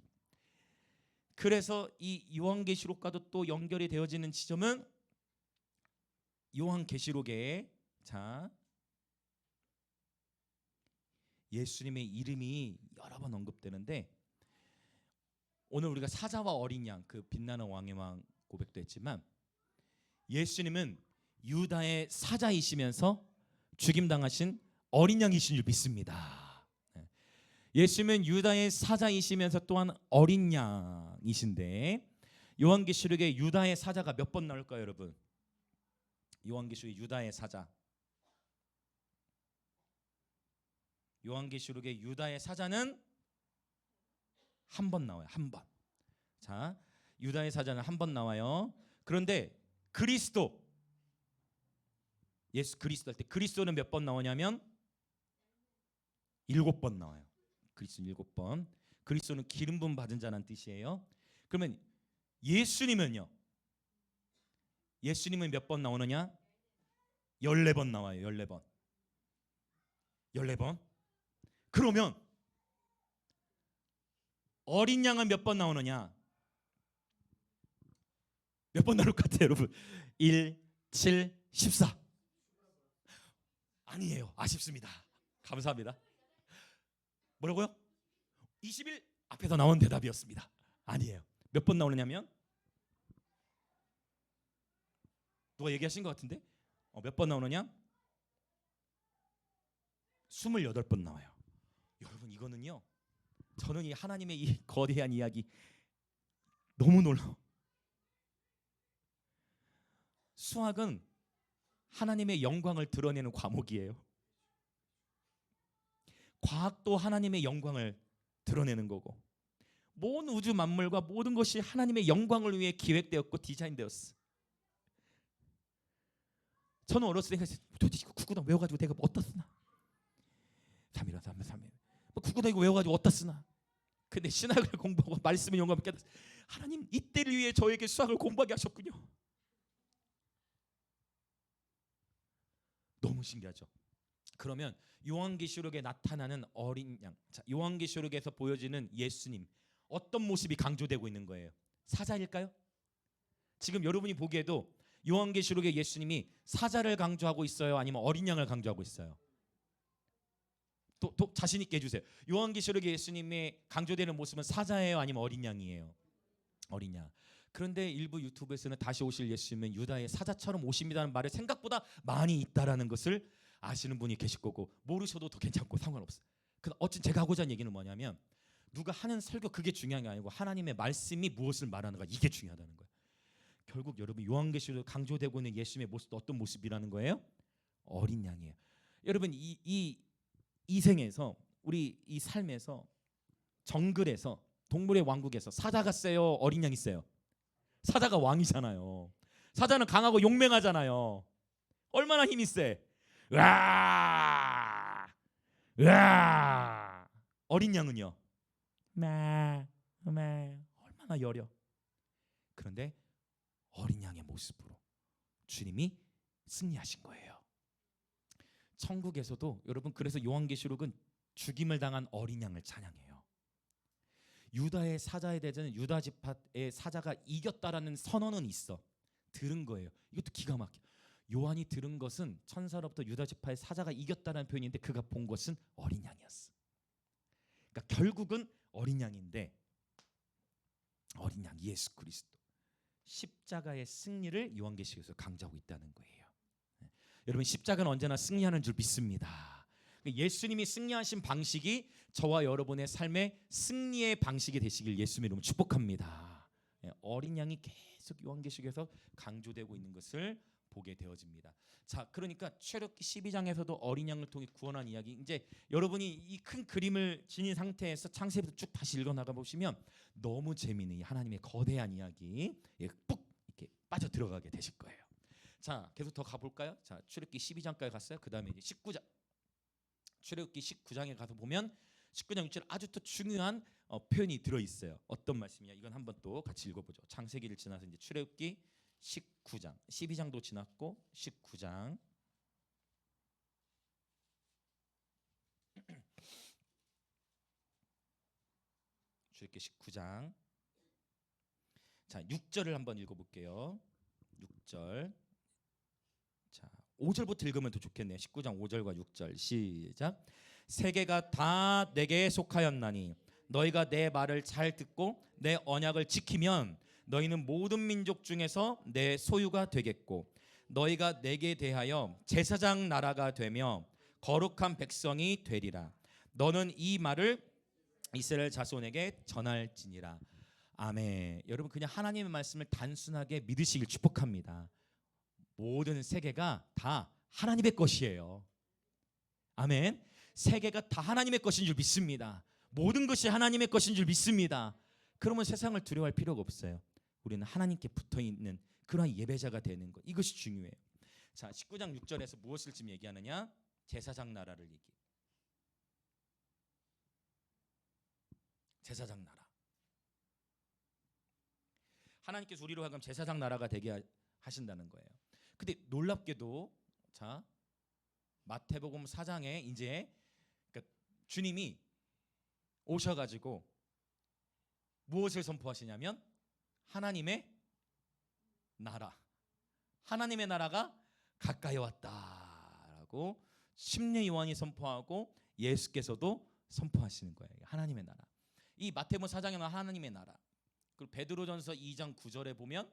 그래서 이 요한계시록과도 또 연결이 되어지는 지점은 요한계시록에 자 예수님의 이름이 여러 번 언급되는데 오늘 우리가 사자와 어린 양, 그 빛나는 왕의 왕 고백도 했지만 예수님은 유다의 사자이시면서 죽임당하신 어린 양이신 줄 믿습니다. 예수님은 유다의 사자이시면서 또한 어린 양이신데 요한계시록에 유다의 사자가 몇 번 나올까요, 여러분? 요한계시록에 유다의 사자. 요한계시록에 유다의 사자는 한 번 나와요. 한 번. 자, 유다의 사자는 한 번 나와요. 그런데 그리스도, 예수 그리스도 할 때 그리스도는 몇 번 나오냐면 7번 나와요. 그리스도 7번. 그리스도는 기름 부음 받은 자라는 뜻이에요. 그러면 예수님은요? 예수님은 몇 번 나오느냐? 14번 나와요. 14번. 14번. 그러면 어린 양은 몇 번 나오느냐? 몇 번 나올 것 같아요, 여러분? 1, 7, 14. 아니에요. 아쉽습니다. 감사합니다. 뭐라고요? 20일 앞에서 나온 대답이었습니다. 아니에요. 몇 번 나오느냐면 누가 얘기하신 것 같은데 몇 번 나오느냐? 28번 나와요. 여러분 이거는요, 저는 이 하나님의 이 거대한 이야기 너무 놀라워. 수학은 하나님의 영광을 드러내는 과목이에요. 과학도 하나님의 영광을 드러내는 거고 모든 우주 만물과 모든 것이 하나님의 영광을 위해 기획되었고 디자인되었어. 저는 어렸을 때 도대체 이거 구구단 외워가지고 내가 어디다 쓰나? 3일은 3일 구구단 이거 외워가지고 어디다 쓰나? 근데 신학을 공부하고 말씀의 영광을 깨달았어. 하나님 이때를 위해 저에게 수학을 공부하게 하셨군요. 너무 신기하죠. 그러면 요한계시록에 나타나는 어린 양, 자, 요한계시록에서 보여지는 예수님 어떤 모습이 강조되고 있는 거예요? 사자일까요? 지금 여러분이 보기에도 요한계시록의 예수님이 사자를 강조하고 있어요? 아니면 어린 양을 강조하고 있어요? 또 자신 있게 해주세요. 요한계시록의 예수님의 강조되는 모습은 사자예요? 아니면 어린 양이에요? 어린 양. 그런데 일부 유튜브에서는 다시 오실 예수님은 유다의 사자처럼 오십니다는 말을 생각보다 많이 있다라는 것을 아시는 분이 계실 거고, 모르셔도 더 괜찮고 상관없어요. 어쨌든 제가 하고자 하는 얘기는 뭐냐면, 누가 하는 설교 그게 중요한 게 아니고 하나님의 말씀이 무엇을 말하는가, 이게 중요하다는 거예요. 결국 여러분 요한계시록 강조되고 있는 예수님의 모습도 어떤 모습이라는 거예요? 어린 양이에요. 여러분 이 생에서, 우리 이 삶에서, 정글에서, 동물의 왕국에서 사자가 세요, 어린 양이 세요? 사자가 왕이잖아요. 사자는 강하고 용맹하잖아요. 얼마나 힘이 세? 으아! 으아! 어린 양은요? 얼마나 여려. 그런데 어린 양의 모습으로 주님이 승리하신 거예요. 천국에서도 여러분, 그래서 요한계시록은 죽임을 당한 어린 양을 찬양해요. 유다의 사자에 대해서는 유다 지파의 사자가 이겼다라는 선언은 있어. 들은 거예요. 이것도 기가 막혀. 요한이 들은 것은 천사로부터 유다 지파의 사자가 이겼다라는 표현인데, 그가 본 것은 어린 양이었어. 그러니까 결국은 어린 양인데, 어린 양 예수 그리스도 십자가의 승리를 요한계시록에서 강조하고 있다는 거예요. 여러분, 십자가는 언제나 승리하는 줄 믿습니다. 예수님이 승리하신 방식이 저와 여러분의 삶의 승리의 방식이 되시길 예수님의 이름으로 축복합니다. 어린 양이 계속 요한계시록에서 강조되고 있는 것을 보게 되어집니다. 자, 그러니까 출애굽기 12장에서도 어린 양을 통해 구원한 이야기, 이제 여러분이 이 큰 그림을 지닌 상태에서 창세기부터 쭉 다시 읽어 나가 보시면 너무 재미있는 이 하나님의 거대한 이야기 푹 이렇게 빠져 들어가게 되실 거예요. 자, 계속 더 가볼까요? 자, 출애굽기 12장까지 갔어요. 그 다음에 이제 19장, 출애굽기 19장에 가서 보면 19장 6절 아주 또 중요한 표현이 들어있어요. 어떤 말씀이냐? 이건 한번 또 같이 읽어보죠. 창세기를 지나서 이제 출애굽기 19장, 12장도 지났고 19장. 출애굽기 19장. 자, 6절을 한번 읽어볼게요. 6절. 자, 5절부터 읽으면 더 좋겠네요. 19장 5절과 6절 시작. 세계가 다 내게 속하였나니 너희가 내 말을 잘 듣고 내 언약을 지키면 너희는 모든 민족 중에서 내 소유가 되겠고 너희가 내게 대하여 제사장 나라가 되며 거룩한 백성이 되리라. 너는 이 말을 이스라엘 자손에게 전할지니라. 아멘. 여러분, 그냥 하나님의 말씀을 단순하게 믿으시길 축복합니다. 모든 세계가 다 하나님의 것이에요. 아멘. 세계가 다 하나님의 것인 줄 믿습니다. 모든 것이 하나님의 것인 줄 믿습니다. 그러면 세상을 두려워할 필요가 없어요. 우리는 하나님께 붙어있는 그러한 예배자가 되는 것, 이것이 중요해요. 자, 19장 6절에서 무엇을 지금 얘기하느냐? 제사장 나라를 얘기해요. 제사장 나라. 하나님께서 우리로 하여금 제사장 나라가 되게 하신다는 거예요. 근데 놀랍게도 자, 마태복음 4장에 이제 그러니까 주님이 오셔가지고 무엇을 선포하시냐면 하나님의 나라, 하나님의 나라가 가까이 왔다라고 침례 요한이 선포하고 예수께서도 선포하시는 거예요. 하나님의 나라. 이 마태복음 4장에 나온 하나님의 나라. 그리고 베드로전서 2장 9절에 보면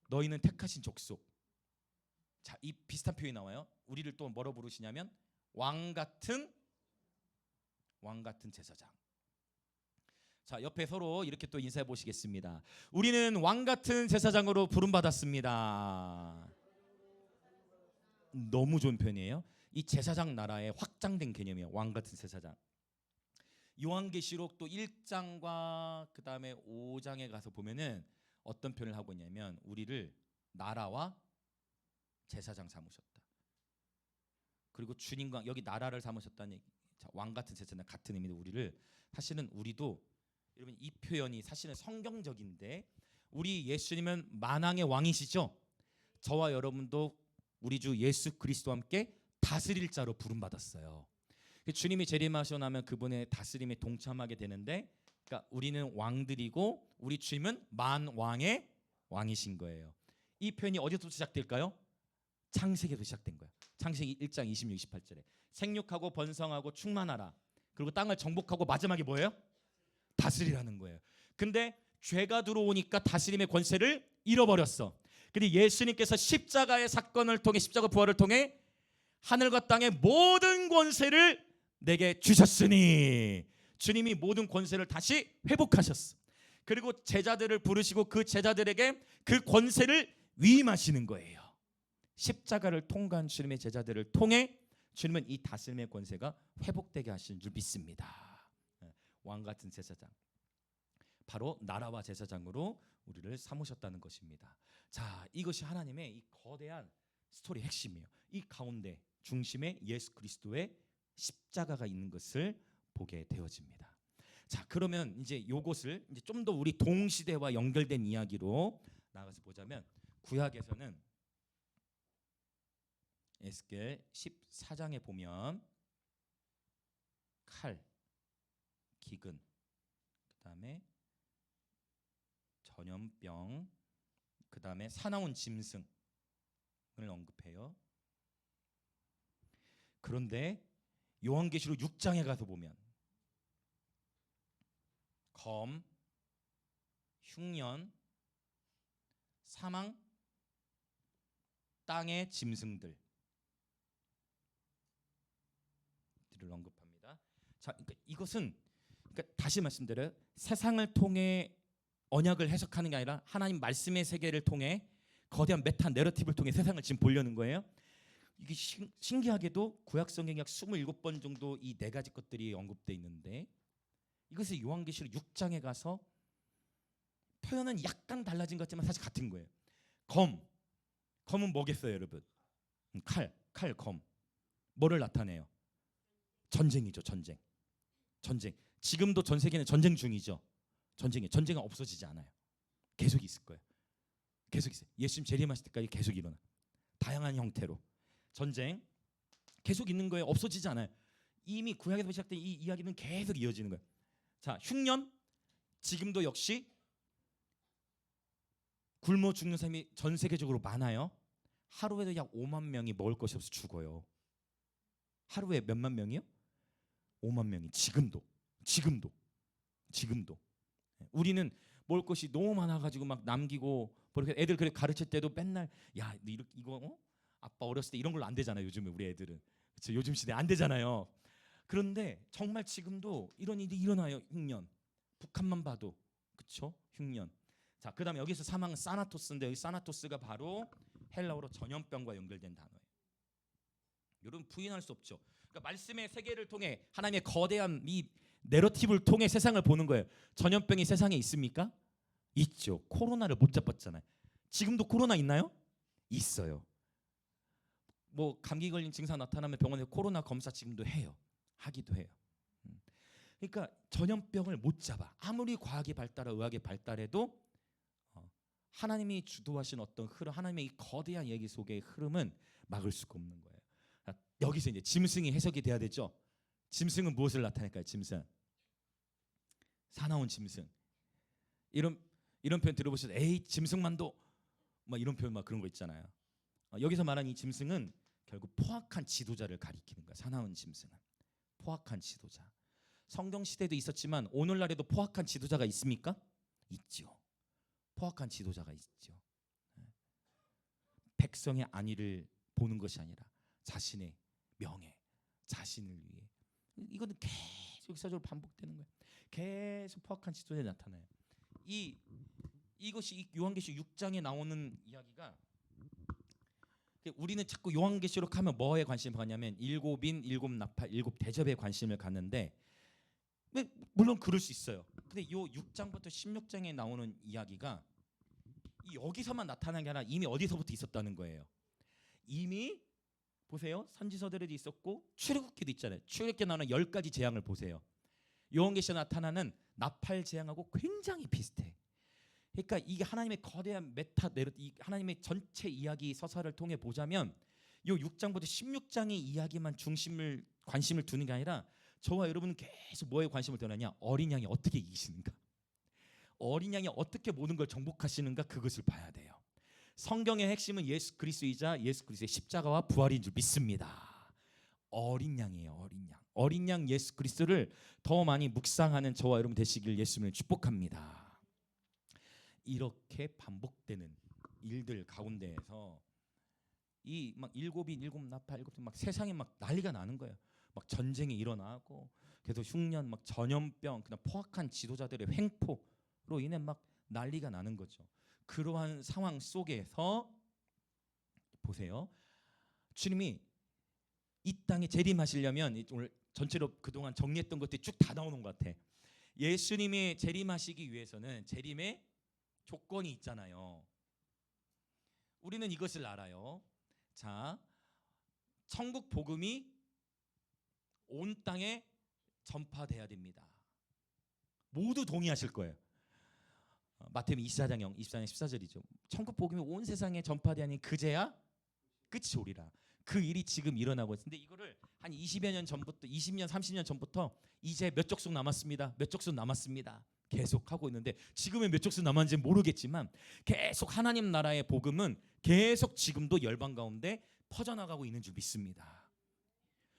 너희는 택하신 족속. 자, 이 비슷한 표현이 나와요. 우리를 또 뭐로 부르시냐면 왕 같은 제사장. 자, 옆에 서로 이렇게 또 인사해 보시겠습니다. 우리는 왕 같은 제사장으로 부름 받았습니다. 너무 좋은 표현이에요. 이 제사장 나라의 확장된 개념이에요. 왕 같은 제사장. 요한계시록 또 1장과 그 다음에 5장에 가서 보면은 어떤 표현을 하고 있냐면 우리를 나라와 제사장 삼으셨다. 그리고 주님과 여기 나라를 삼으셨다는 얘기. 자, 왕 같은 제사장 같은 의미로 우리를, 사실은 우리도 여러분 이 표현이 사실은 성경적인데 우리 예수님은 만왕의 왕이시죠. 저와 여러분도 우리 주 예수 그리스도와 함께 다스릴 자로 부름받았어요. 주님이 재림하시고 나면 그분의 다스림에 동참하게 되는데, 그러니까 우리는 왕들이고 우리 주님은 만왕의 왕이신 거예요. 이 표현이 어디서부터 시작될까요? 창세기에서 시작된 거예요. 창세기 1장 26, 28절에 생육하고 번성하고 충만하라. 그리고 땅을 정복하고 마지막에 뭐예요? 다스리라는 거예요. 근데 죄가 들어오니까 다스림의 권세를 잃어버렸어. 근데 예수님께서 십자가의 사건을 통해, 십자가 부활을 통해 하늘과 땅의 모든 권세를 내게 주셨으니, 주님이 모든 권세를 다시 회복하셨어. 그리고 제자들을 부르시고 그 제자들에게 그 권세를 위임하시는 거예요. 십자가를 통과한 주님의 제자들을 통해 주님은 이 다스림의 권세가 회복되게 하시는 줄 믿습니다. 왕 같은 제사장, 바로 나라와 제사장으로 우리를 삼으셨다는 것입니다. 자, 이것이 하나님의 이 거대한 스토리 핵심이에요. 이 가운데 중심에 예수 그리스도의 십자가가 있는 것을 보게 되어집니다. 자, 그러면 이제 요것을 이제 좀 더 우리 동시대와 연결된 이야기로 나가서 보자면, 구약에서는 에스겔 14장에 보면 칼, 기근, 그다음에 전염병, 그다음에 사나운 짐승을 언급해요. 그런데 요한계시록 6장에 가서 보면 검, 흉년, 사망, 땅의 짐승들을 언급합니다. 자, 그러니까 이것은, 그러니까 다시 말씀드려요. 세상을 통해 언약을 해석하는 게 아니라 하나님 말씀의 세계를 통해 거대한 메타 내러티브를 통해 세상을 지금 보려는 거예요. 이게 신기하게도 구약 성경에 약 27번 정도 이 네 가지 것들이 언급되어 있는데, 이것을 요한계시록 6장에 가서 표현은 약간 달라진 것 같지만 사실 같은 거예요. 검은 뭐겠어요, 여러분? 칼, 검. 뭐를 나타내요? 전쟁이죠, 전쟁. 지금도 전 세계는 전쟁 중이죠. 전쟁은 없어지지 않아요. 계속 있을 거예요. 계속 있어요. 예수님 재림하실 때까지 계속 일어나. 다양한 형태로 전쟁 계속 있는 거예요. 없어지지 않아요. 이미 구약에서 시작된 이 이야기는 계속 이어지는 거예요. 자, 흉년, 지금도 역시 굶어 죽는 사람이 전 세계적으로 많아요. 하루에도 약 5만 명이 먹을 것이 없어 죽어요. 하루에 몇만 명이요? 5만 명이. 지금도 우리는 먹을 것이 너무 많아가지고 막 남기고, 그렇게 애들 그렇게 가르칠 때도 맨날 야, 이거 아빠 어렸을 때 이런 걸로 안 되잖아요. 요즘에 우리 애들은, 그렇죠? 요즘 시대 안 되잖아요. 그런데 정말 지금도 이런 일이 일어나요. 흉년, 북한만 봐도, 그렇죠? 흉년. 자, 그다음에 여기서 사망은 사나토스인데, 여기 사나토스가 바로 헬라어로 전염병과 연결된 단어예요. 여러분 부인할 수 없죠. 그러니까 말씀의 세계를 통해 하나님의 거대한 이 내러티브를 통해 세상을 보는 거예요. 전염병이 세상에 있습니까? 있죠. 코로나를 못 잡았잖아요. 지금도 코로나 있나요? 있어요. 뭐 감기 걸린 증상 나타나면 병원에 코로나 검사 지금도 해요. 하기도 해요. 그러니까 전염병을 못 잡아. 아무리 과학이 발달하고 의학이 발달해도 하나님이 주도하신 어떤 흐름, 하나님의 이 거대한 얘기 속의 흐름은 막을 수가 없는 거예요. 여기서 이제 짐승이 해석이 돼야 되죠. 짐승은 무엇을 나타낼까요? 짐승, 사나운 짐승. 이런 표현 들어보셔서 에이 짐승만도 막 이런 표현 막 그런 거 있잖아요. 여기서 말하는 이 짐승은 결국 포악한 지도자를 가리키는 거야. 사나운 짐승은 포악한 지도자. 성경 시대도 있었지만 오늘날에도 포악한 지도자가 있습니까? 있죠. 포악한 지도자가 있죠. 백성의 안위를 보는 것이 아니라 자신의 명예, 자신을 위해. 이거는 계속 역사적으로 반복되는 거예요. 계속 포악한 지도자에 나타나요. 이것이 요한계시록 6장에 나오는 이야기가, 우리는 자꾸 요한계시록 하면 뭐에 관심을 갖냐면 일곱인, 일곱 나팔, 일곱 대접에 관심을 갖는데, 물론 그럴 수 있어요. 근데 요 6장부터 16장에 나오는 이야기가 여기서만 나타난 게 아니라 이미 어디서부터 있었다는 거예요. 이미 보세요. 선지서들에도 있었고 출애굽기도 있잖아요. 출애굽기에 나오는 10가지 재앙을 보세요. 요한계시록에 나타나는 나팔 재앙하고 굉장히 비슷해. 그러니까 이게 하나님의 거대한 하나님의 전체 이야기 서사를 통해 보자면 요 6장부터 16장의 이야기만 관심을 두는 게 아니라 저와 여러분은 계속 뭐에 관심을 두느냐? 어린 양이 어떻게 이기시는가? 어린 양이 어떻게 모든 걸 정복하시는가? 그것을 봐야 돼요. 성경의 핵심은 예수 그리스도이자 예수 그리스도의 십자가와 부활인 줄 믿습니다. 어린 양이에요. 어린 양. 어린 양 예수 그리스도를 더 많이 묵상하는 저와 여러분 되시길 예수님을 축복합니다. 이렇게 반복되는 일들 가운데에서 이 막 일곱 나팔 막 세상에 막 난리가 나는 거예요. 막 전쟁이 일어나고 계속 흉년 막 전염병 그냥 포악한 지도자들의 횡포로 인해 막 난리가 나는 거죠. 그러한 상황 속에서 보세요. 주님이 이 땅에 재림하시려면 오늘 전체로 그동안 정리했던 것들이 쭉 다 나오는 것 같아. 예수님이 재림하시기 위해서는 재림의 조건이 있잖아요. 우리는 이것을 알아요. 자, 천국 복음이 온 땅에 전파돼야 됩니다. 모두 동의하실 거예요. 마태복음 24장 14절이죠. 천국 복음이 온 세상에 전파되니 그제야 끝이 오리라. 그 일이 지금 일어나고 있는데 이거를 한 20여 년 전부터 20년 30년 전부터 이제 몇 족속 남았습니다. 몇 족속 남았습니다. 계속 하고 있는데 지금은 몇 족속 남았는지 모르겠지만 계속 하나님 나라의 복음은 계속 지금도 열방 가운데 퍼져나가고 있는 줄 믿습니다.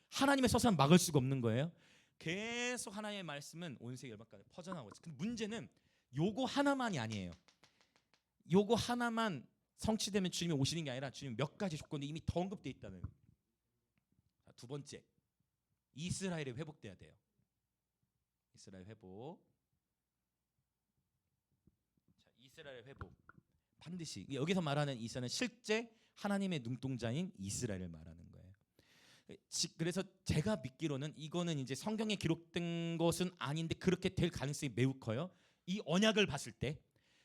하나님의 서사는 막을 수가 없는 거예요. 계속 하나님의 말씀은 온 세계 열방까지 퍼져나가고 있어요. 근데 문제는 요거 하나만이 아니에요. 요거 하나만 성취되면 주님이 오시는 게 아니라 주님 몇 가지 조건이 이미 더 언급되어 있다는. 자, 두 번째, 이스라엘이 회복돼야 돼요. 이스라엘 회복. 자, 이스라엘 회복. 반드시 여기서 말하는 이스라엘은 실제 하나님의 눈동자인 이스라엘을 말하는 거예요. 그래서 제가 믿기로는 이거는 이제 성경에 기록된 것은 아닌데 그렇게 될 가능성이 매우 커요. 이 언약을 봤을 때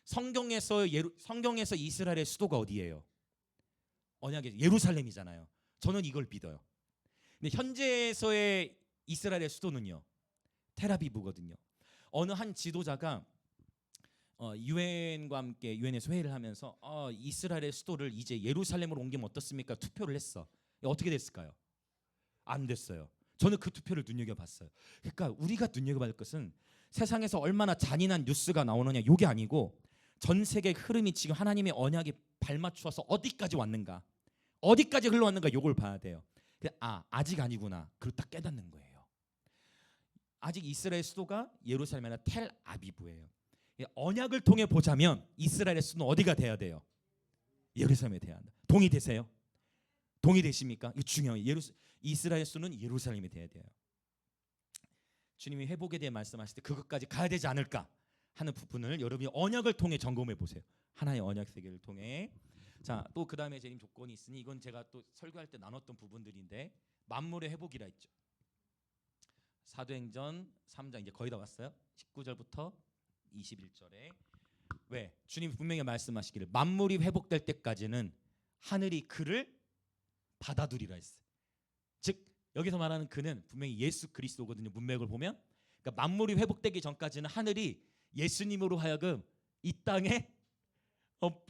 성경에서 이스라엘의 수도가 어디예요? 언약의 예루살렘이잖아요. 저는 이걸 믿어요. 근데 현재에서의 이스라엘의 수도는요, 텔아비브거든요. 어느 한 지도자가 유엔과 함께 유엔에서 회의를 하면서 이스라엘의 수도를 이제 예루살렘으로 옮기면 어떻습니까? 투표를 했어. 어떻게 됐을까요? 안 됐어요. 저는 그 투표를 눈여겨봤어요. 그러니까 우리가 눈여겨볼 것은 세상에서 얼마나 잔인한 뉴스가 나오느냐 이게 아니고 전 세계 흐름이 지금 하나님의 언약에 발맞추어서 어디까지 왔는가, 어디까지 흘러왔는가 이걸 봐야 돼요. 아직 아니구나. 그걸 딱 깨닫는 거예요. 아직 이스라엘 수도가 예루살렘이 아니라 텔아비브예요. 언약을 통해 보자면 이스라엘의 수도는 어디가 돼야 돼요? 예루살렘에 돼야 한다. 동의되세요? 동의되십니까? 이거 중요해요. 이스라엘 수도는 예루살렘이 돼야 돼요. 주님이 회복에 대해 말씀하실 때 그것까지 가야 되지 않을까 하는 부분을 여러분이 언약을 통해 점검해 보세요. 하나의 언약 세계를 통해. 자, 또 그 다음에 재림 조건이 있으니 이건 제가 또 설교할 때 나눴던 부분들인데 만물의 회복이라 했죠. 사도행전 3장 이제 거의 다 왔어요. 19절부터 21절에 왜? 주님이 분명히 말씀하시기를 만물이 회복될 때까지는 하늘이 그를 받아두리라 했어요. 즉 여기서 말하는 그는 분명히 예수 그리스도거든요. 문맥을 보면 그러니까 만물이 회복되기 전까지는 하늘이 예수님으로 하여금 이 땅에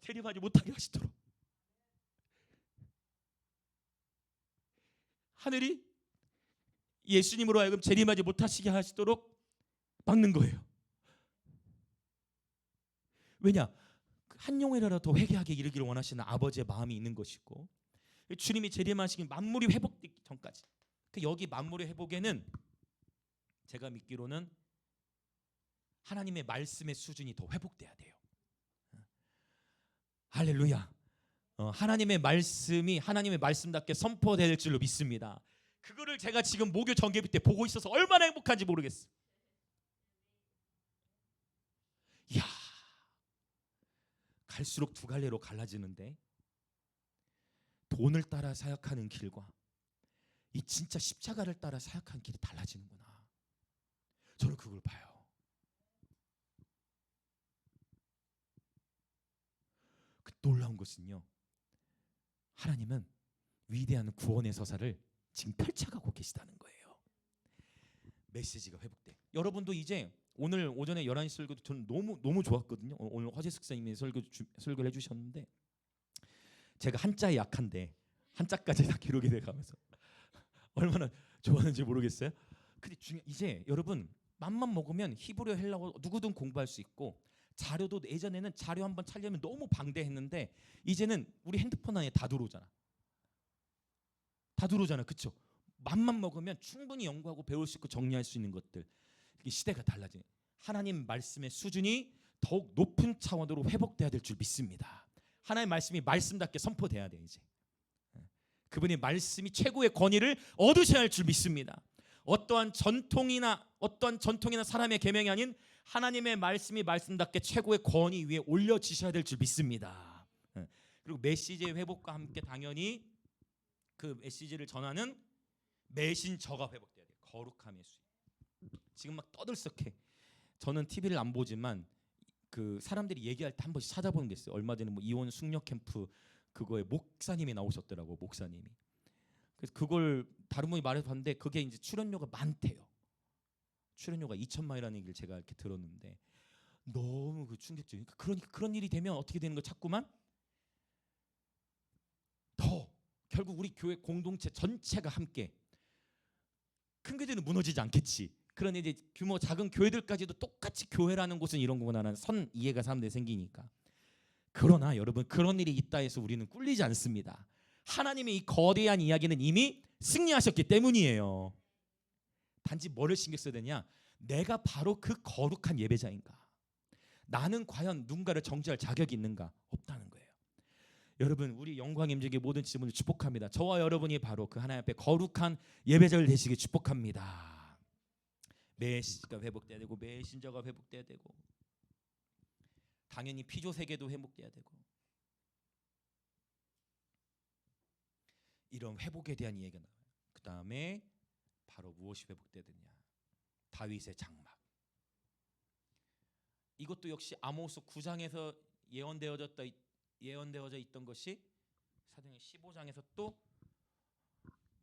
세림하지 못하게 하시도록 하늘이 예수님으로 하여금 재림하지 못하시게 하시도록 막는 거예요. 왜냐? 한 영혼이라도 회개하게 이르기를 원하시는 아버지의 마음이 있는 것이고 주님이 재림하시기 만물이 회복되기 전까지 여기 만물의 회복에는 제가 믿기로는 하나님의 말씀의 수준이 더 회복돼야 돼요. 할렐루야. 하나님의 말씀이 하나님의 말씀답게 선포될 줄로 믿습니다. 그거를 제가 지금 목요 정예비 때 보고 있어서 얼마나 행복한지 모르겠어요. 이야, 갈수록 두 갈래로 갈라지는데 돈을 따라 사역하는 길과 이 진짜 십자가를 따라 사역하는 길이 달라지는구나. 저는 그걸 봐요. 그 놀라운 것은요, 하나님은 위대한 구원의 서사를 지금 펼쳐가고 계시다는 거예요. 메시지가 회복돼. 여러분도 이제 오늘 오전에 11시 설교도 저는 너무 좋았거든요. 오늘 허재숙 선생님이 설교를 해주셨는데 제가 한자에 약한데 한자까지 다 기록이 돼가면서 얼마나 좋았는지 모르겠어요. 근데 이제 여러분 맘만 먹으면 히브리어 헬라어 누구든 공부할 수 있고 자료도 예전에는 자료 한번 찾려면 너무 방대했는데 이제는 우리 핸드폰 안에 다 들어오잖아. 다 들어오잖아. 그렇죠? 맘만 먹으면 충분히 연구하고 배울 수 있고 정리할 수 있는 것들. 시대가 달라진 하나님 말씀의 수준이 더욱 높은 차원으로 회복돼야 될 줄 믿습니다. 하나님의 말씀이 말씀답게 선포돼야 돼. 이제 그분의 말씀이 최고의 권위를 얻으셔야 할 줄 믿습니다. 어떠한 전통이나 사람의 계명이 아닌 하나님의 말씀이 말씀답게 최고의 권위 위에 올려지셔야 될 줄 믿습니다. 그리고 메시지의 회복과 함께 당연히 그 메시지를 전하는 메신저가 회복돼야 돼요. 거룩함의 수. 지금 막 떠들썩해. 저는 TV를 안 보지만 그 사람들이 얘기할 때 한 번씩 찾아보는 게 있어요. 얼마 전에 뭐 이혼 숙녀 캠프 그거에 목사님이 나오셨더라고. 목사님이. 그래서 그걸 다른 분이 말해서 봤는데 그게 이제 출연료가 많대요. 출연료가 2천만이라는 얘기를 제가 이렇게 들었는데 너무 그 충격적이니까 그런 일이 되면 어떻게 되는 거 자꾸만 더 결국 우리 교회 공동체 전체가 함께 큰 교회들은 무너지지 않겠지. 그러니 이제 규모 작은 교회들까지도 똑같이 교회라는 곳은 이런 거구나라는 선 이해가 사람들이 생기니까. 그러나 여러분 그런 일이 있다 해서 우리는 꿀리지 않습니다. 하나님의 이 거대한 이야기는 이미 승리하셨기 때문이에요. 단지 뭐를 신경 써야 되냐? 내가 바로 그 거룩한 예배자인가? 나는 과연 누군가를 정죄할 자격이 있는가? 없다는 거예요. 여러분 우리 영광 임재기 모든 지문을 축복합니다. 저와 여러분이 바로 그 하나님 앞에 거룩한 예배자를 되시길 축복합니다. 메시지가 회복돼야 되고 메신저가 회복돼야 되고 당연히 피조 세계도 회복돼야 되고 이런 회복에 대한 이야기가 나와요. 그 다음에 바로 무엇이 회복돼야 되냐? 다윗의 장막. 이것도 역시 아모스 9장에서 예언되어져 있던 것이 사도행전 15장에서 또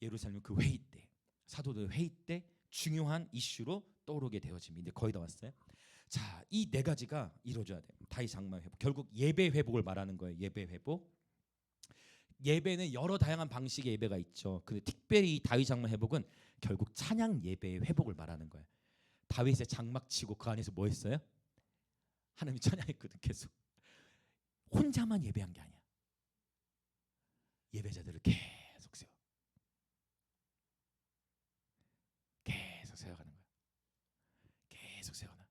예루살렘 그 회의 때 사도들 회의 때 중요한 이슈로 떠오르게 되어집니다. 이제 거의 다 왔어요. 자, 이 네 가지가 이루어져야 돼요. 다윗 장막 회복. 결국 예배 회복을 말하는 거예요. 예배 회복. 예배는 여러 다양한 방식의 예배가 있죠. 근데 특별히 다윗 장막 회복은 결국 찬양 예배의 회복을 말하는 거예요. 다윗의 장막 치고 그 안에서 뭐 했어요? 하나님 찬양했거든. 계속. 혼자만 예배한 게 아니야. 예배자들을 계속 세워. 계속 세워가는 거야. 계속 세워놔.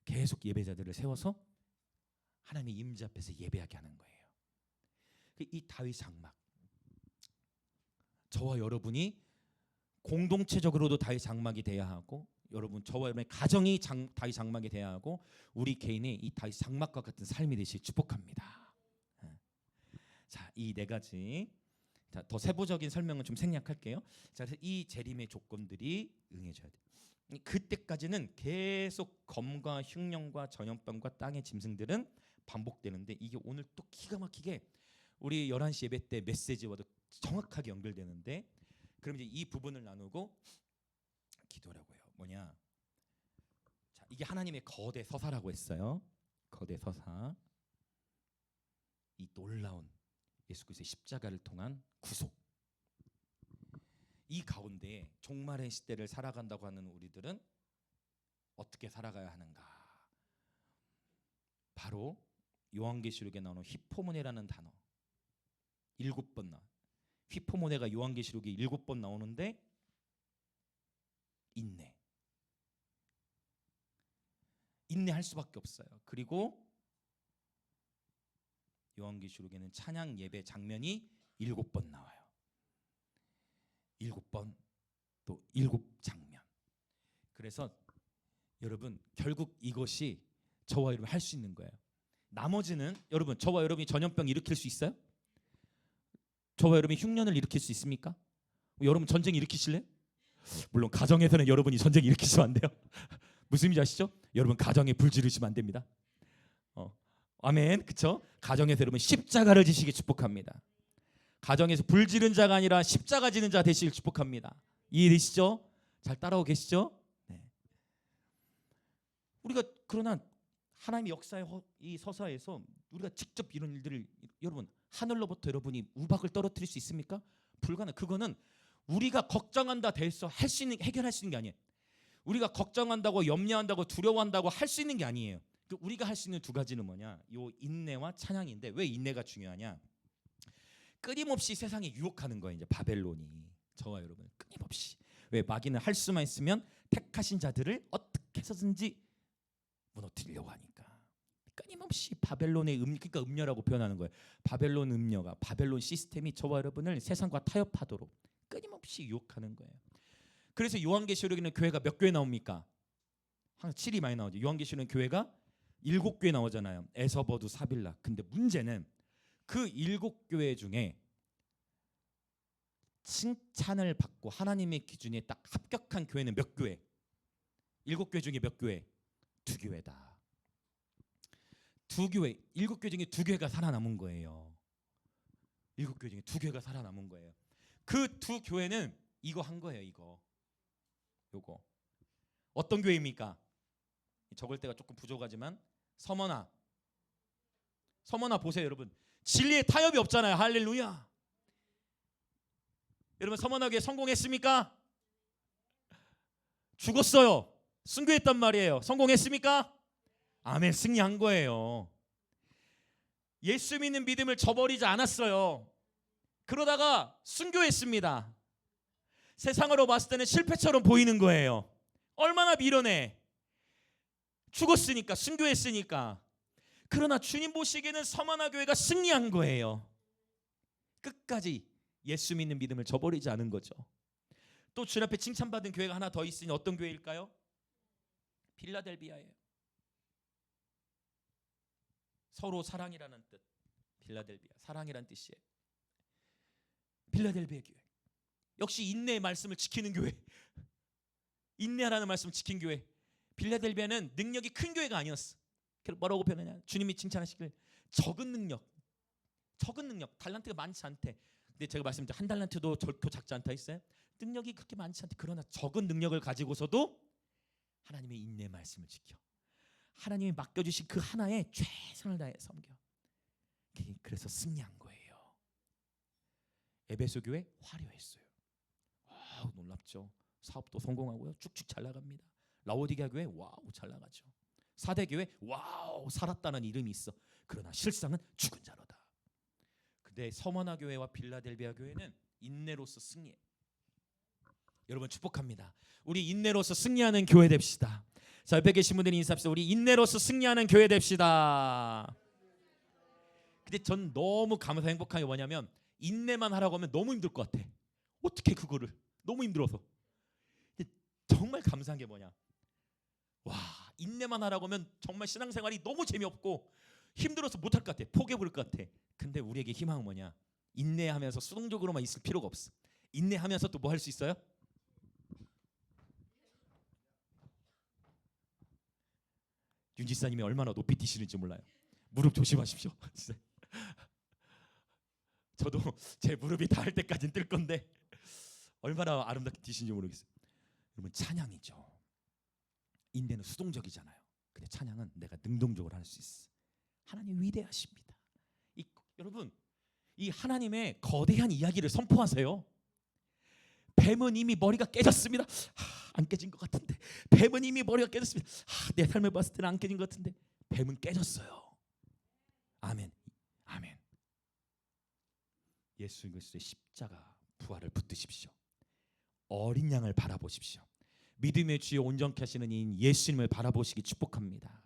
계속 예배자들을 세워서 하나님의 임재 앞에서 예배하게 하는 거예요. 이 다윗 장막, 저와 여러분이 공동체적으로도 다윗 장막이 돼야 하고, 여러분 저와 여러분의 가정이 다윗 장막이 돼야 하고, 우리 개인이 이 다윗 장막과 같은 삶이 되시 축복합니다. 자, 이 네 가지. 자, 더 세부적인 설명은 좀 생략할게요. 자, 그래서 이 재림의 조건들이 응해져야 돼요. 그때까지는 계속 검과 흉년과 전염병과 땅의 짐승들은 반복되는데, 이게 오늘 또 기가 막히게 우리 11시 예배 때 메시지와도 정확하게 연결되는데, 그럼 이제 이 부분을 나누고 기도라고 해요. 뭐냐? 자, 이게 하나님의 거대 서사라고 했어요. 거대 서사. 이 놀라운 예수 그리스도의 십자가를 통한 구속. 이 가운데 종말의 시대를 살아간다고 하는 우리들은 어떻게 살아가야 하는가? 바로 요한계시록에 나오는 히포모네라는 단어 7번 나와. 히포모네가 요한계시록에 7번 나오는데 인내할 수밖에 없어요. 그리고 요한계시록에는 찬양 예배 장면이 7번 나와요. 7번 또 7장면. 그래서 여러분 결국 이것이 저와 여러분이 할 수 있는 거예요. 나머지는 여러분 저와 여러분이 전염병 일으킬 수 있어요? 저와 여러분이 흉년을 일으킬 수 있습니까? 여러분 전쟁 일으키실래요? 물론 가정에서는 여러분이 전쟁 일으키시면 안 돼요. 무슨 의미인지 아시죠? 여러분 가정에 불 지르시면 안 됩니다. 아멘. 그쵸? 가정에서 여러분 십자가를 지시기 축복합니다. 가정에서 불 지른 자가 아니라 십자가 지는 자 되시길 축복합니다. 이해되시죠? 잘 따라오고 계시죠? 네. 우리가 그러나 하나님의 역사의 이 서사에서 우리가 직접 이런 일들을 여러분 하늘로부터 여러분이 우박을 떨어뜨릴 수 있습니까? 불가능. 그거는 우리가 걱정한다 돼서 할 수 있는 해결할 수 있는 게 아니에요. 우리가 걱정한다고 염려한다고 두려워한다고 할 수 있는 게 아니에요. 우리가 할 수 있는 두 가지는 뭐냐? 요 인내와 찬양인데, 왜 인내가 중요하냐? 끊임없이 세상에 유혹하는 거예요. 이제 바벨론이 저와 여러분 끊임없이 끊임없이. 왜? 마귀는 할 수만 있으면 택하신 자들을 어떻게 해서든지 무너뜨리려고 하니까. 끊임없이 바벨론의 그러니까 음녀라고 표현하는 거예요. 바벨론 음녀가, 바벨론 시스템이 저와 여러분을 세상과 타협하도록 끊임없이 유혹하는 거예요. 그래서 요한계시록에는 교회가 몇 교회 나옵니까? 항상 7이 많이 나오죠. 요한계시록은 교회가 7교회 나오잖아요. 에서버두, 사빌라. 근데 문제는 그 7교회 중에 칭찬을 받고 하나님의 기준에 딱 합격한 교회는 몇 교회? 7교회 중에 몇 교회? 2교회다. 2교회, 7교회 중에 2교회가 살아남은 거예요. 7교회 중에 2교회가 살아남은 거예요. 그 2교회는 이거 한 거예요. 요거 어떤 교회입니까? 적을 때가 조금 부족하지만 서머나 보세요. 여러분, 진리에 타협이 없잖아요. 할렐루야. 여러분, 서머나 교회 성공했습니까? 죽었어요. 순교했단 말이에요. 성공했습니까? 아멘. 승리한 거예요. 예수 믿는 믿음을 저버리지 않았어요. 그러다가 순교했습니다. 세상으로 봤을 때는 실패처럼 보이는 거예요. 얼마나 미련해. 죽었으니까, 순교했으니까. 그러나 주님 보시기에는 서머나 교회가 승리한 거예요. 끝까지 예수 믿는 믿음을 저버리지 않은 거죠. 또 주님 앞에 칭찬받은 교회가 하나 더 있으니 어떤 교회일까요? 필라델비아예요. 서로 사랑이라는 뜻. 필라델비아, 사랑이라는 뜻이에요. 필라델비아 교회. 역시 인내의 말씀을 지키는 교회. 인내하라는 말씀을 지킨 교회. 필라델비아는 능력이 큰 교회가 아니었어. 뭐라고 표현하냐? 주님이 칭찬하시길 적은 능력, 달란트가 많지 않대. 근데 제가 말씀드린 한 달란트도 결코 작지 않다 했어요. 능력이 그렇게 많지 않대. 그러나 적은 능력을 가지고서도 하나님의 인내 말씀을 지켜. 하나님이 맡겨주신 그 하나에 최선을 다해 섬겨. 그래서 승리한 거예요. 에베소 교회 화려했어요. 놀랍죠. 사업도 성공하고요. 쭉쭉 잘 나갑니다. 라오디게아 교회 와우 잘 나가죠. 사대 교회 와우 살았다는 이름이 있어. 그러나 실상은 죽은 자로다. 근데 서머나 교회와 빌라델비아 교회는 인내로서 승리해. 여러분 축복합니다. 우리 인내로서 승리하는 교회 됩시다. 자, 옆에 계신 분들이 인사합시다. 우리 인내로서 승리하는 교회 됩시다. 근데 전 너무 감사하고 행복한 게 뭐냐면 인내만 하라고 하면 너무 힘들 것 같아. 어떻게 그거를 너무 힘들어서. 근데 정말 감사한 게 뭐냐, 와, 인내만 하라고 하면 정말 신앙생활이 너무 재미없고 힘들어서 못할 것 같아. 포기해버릴 것 같아. 근데 우리에게 희망은 뭐냐, 인내하면서 수동적으로만 있을 필요가 없어. 인내하면서 또 뭐 할 수 있어요? 윤 지사님이 얼마나 높이 뛰시는지 몰라요. 무릎 조심하십시오. 진짜. 저도 제 무릎이 닿을 때까지는 뛸 건데 얼마나 아름답게 뛰시는지 모르겠어요. 여러분, 찬양이죠. 인내는 수동적이잖아요. 근데 찬양은 내가 능동적으로 할 수 있어. 하나님 위대하십니다. 여러분, 이 하나님의 거대한 이야기를 선포하세요. 뱀은 이미 머리가 깨졌습니다. 안 깨진 것 같은데. 뱀은 이미 머리가 깨졌습니다. 내 삶을 봤을 때는 안 깨진 것 같은데. 뱀은 깨졌어요. 아멘. 아멘. 예수 그리스도의 십자가 부활을 붙드십시오. 어린 양을 바라보십시오. 믿음의 주여 온전케 하시는 이인 예수님을 바라보시기 축복합니다.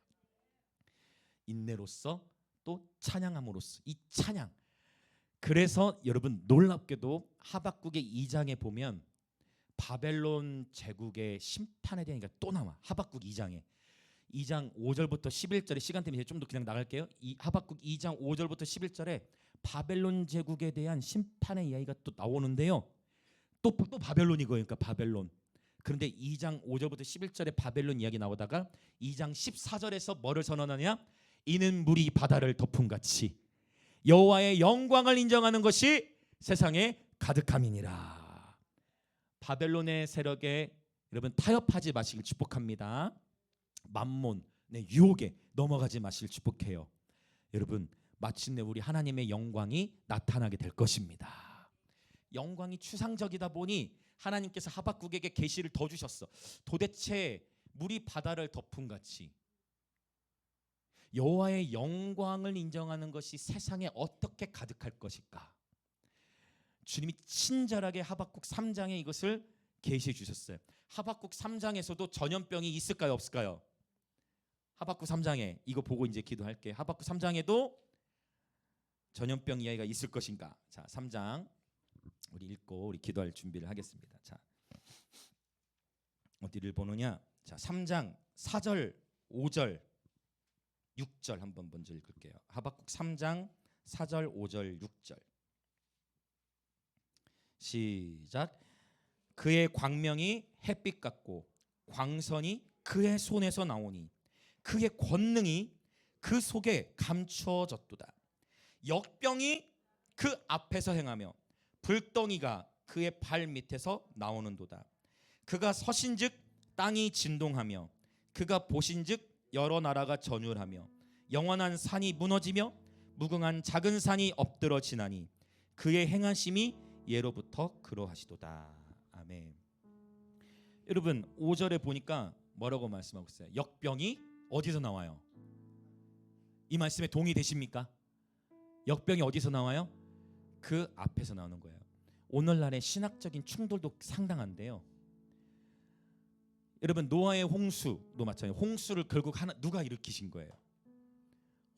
인내로서 또 찬양함으로써 이 찬양. 그래서 여러분 놀랍게도 하박국의 2장에 보면 바벨론 제국의 심판에 대한 얘기가 또 나와. 하박국 2장에 2장 5절부터 11절에 시간 때문에 좀 더 그냥 나갈게요. 이 하박국 2장 5절부터 11절에 바벨론 제국에 대한 심판의 이야기가 또 나오는데요. 또 바벨론이 거예요. 그러니까 바벨론. 그런데 2장 5절부터 11절에 바벨론 이야기 나오다가 2장 14절에서 뭐를 선언하냐? 이는 물이 바다를 덮음 같이 여호와의 영광을 인정하는 것이 세상에 가득함이니라. 바벨론의 세력에 여러분 타협하지 마시길 축복합니다. 만몬의 유혹에 넘어가지 마시길 축복해요. 여러분, 마침내 우리 하나님의 영광이 나타나게 될 것입니다. 영광이 추상적이다 보니 하나님께서 하박국에게 계시를 더 주셨어. 도대체 물이 바다를 덮음 같이 여호와의 영광을 인정하는 것이 세상에 어떻게 가득할 것일까? 주님이 친절하게 하박국 3장에 이것을 계시해 주셨어요. 하박국 3장에서도 전염병이 있을까요, 없을까요? 하박국 3장에 이거 보고 이제 기도할게요. 하박국 3장에도 전염병 이야기가 있을 것인가? 자, 3장 우리 읽고 우리 기도할 준비를 하겠습니다. 자, 어디를 보느냐? 자, 3장 4절, 5절, 6절 한번 먼저 읽을게요. 하박국 3장 4절, 5절, 6절. 시작. 그의 광명이 햇빛 같고 광선이 그의 손에서 나오니 그의 권능이 그 속에 감추어졌도다. 역병이 그 앞에서 행하며 불덩이가 그의 발 밑에서 나오는도다. 그가 서신즉 땅이 진동하며 그가 보신즉 여러 나라가 전율하며 영원한 산이 무너지며 무궁한 작은 산이 엎드러지나니 그의 행하심이 예로부터 그러하시도다. 아멘. 여러분 5절에 보니까 뭐라고 말씀하고 있어요? 역병이 어디서 나와요? 이 말씀에 동의되십니까? 역병이 어디서 나와요? 그 앞에서 나오는 거예요. 오늘날의 신학적인 충돌도 상당한데요. 여러분 노아의 홍수도 마찬가지예요. 홍수를 결국 누가 일으키신 거예요?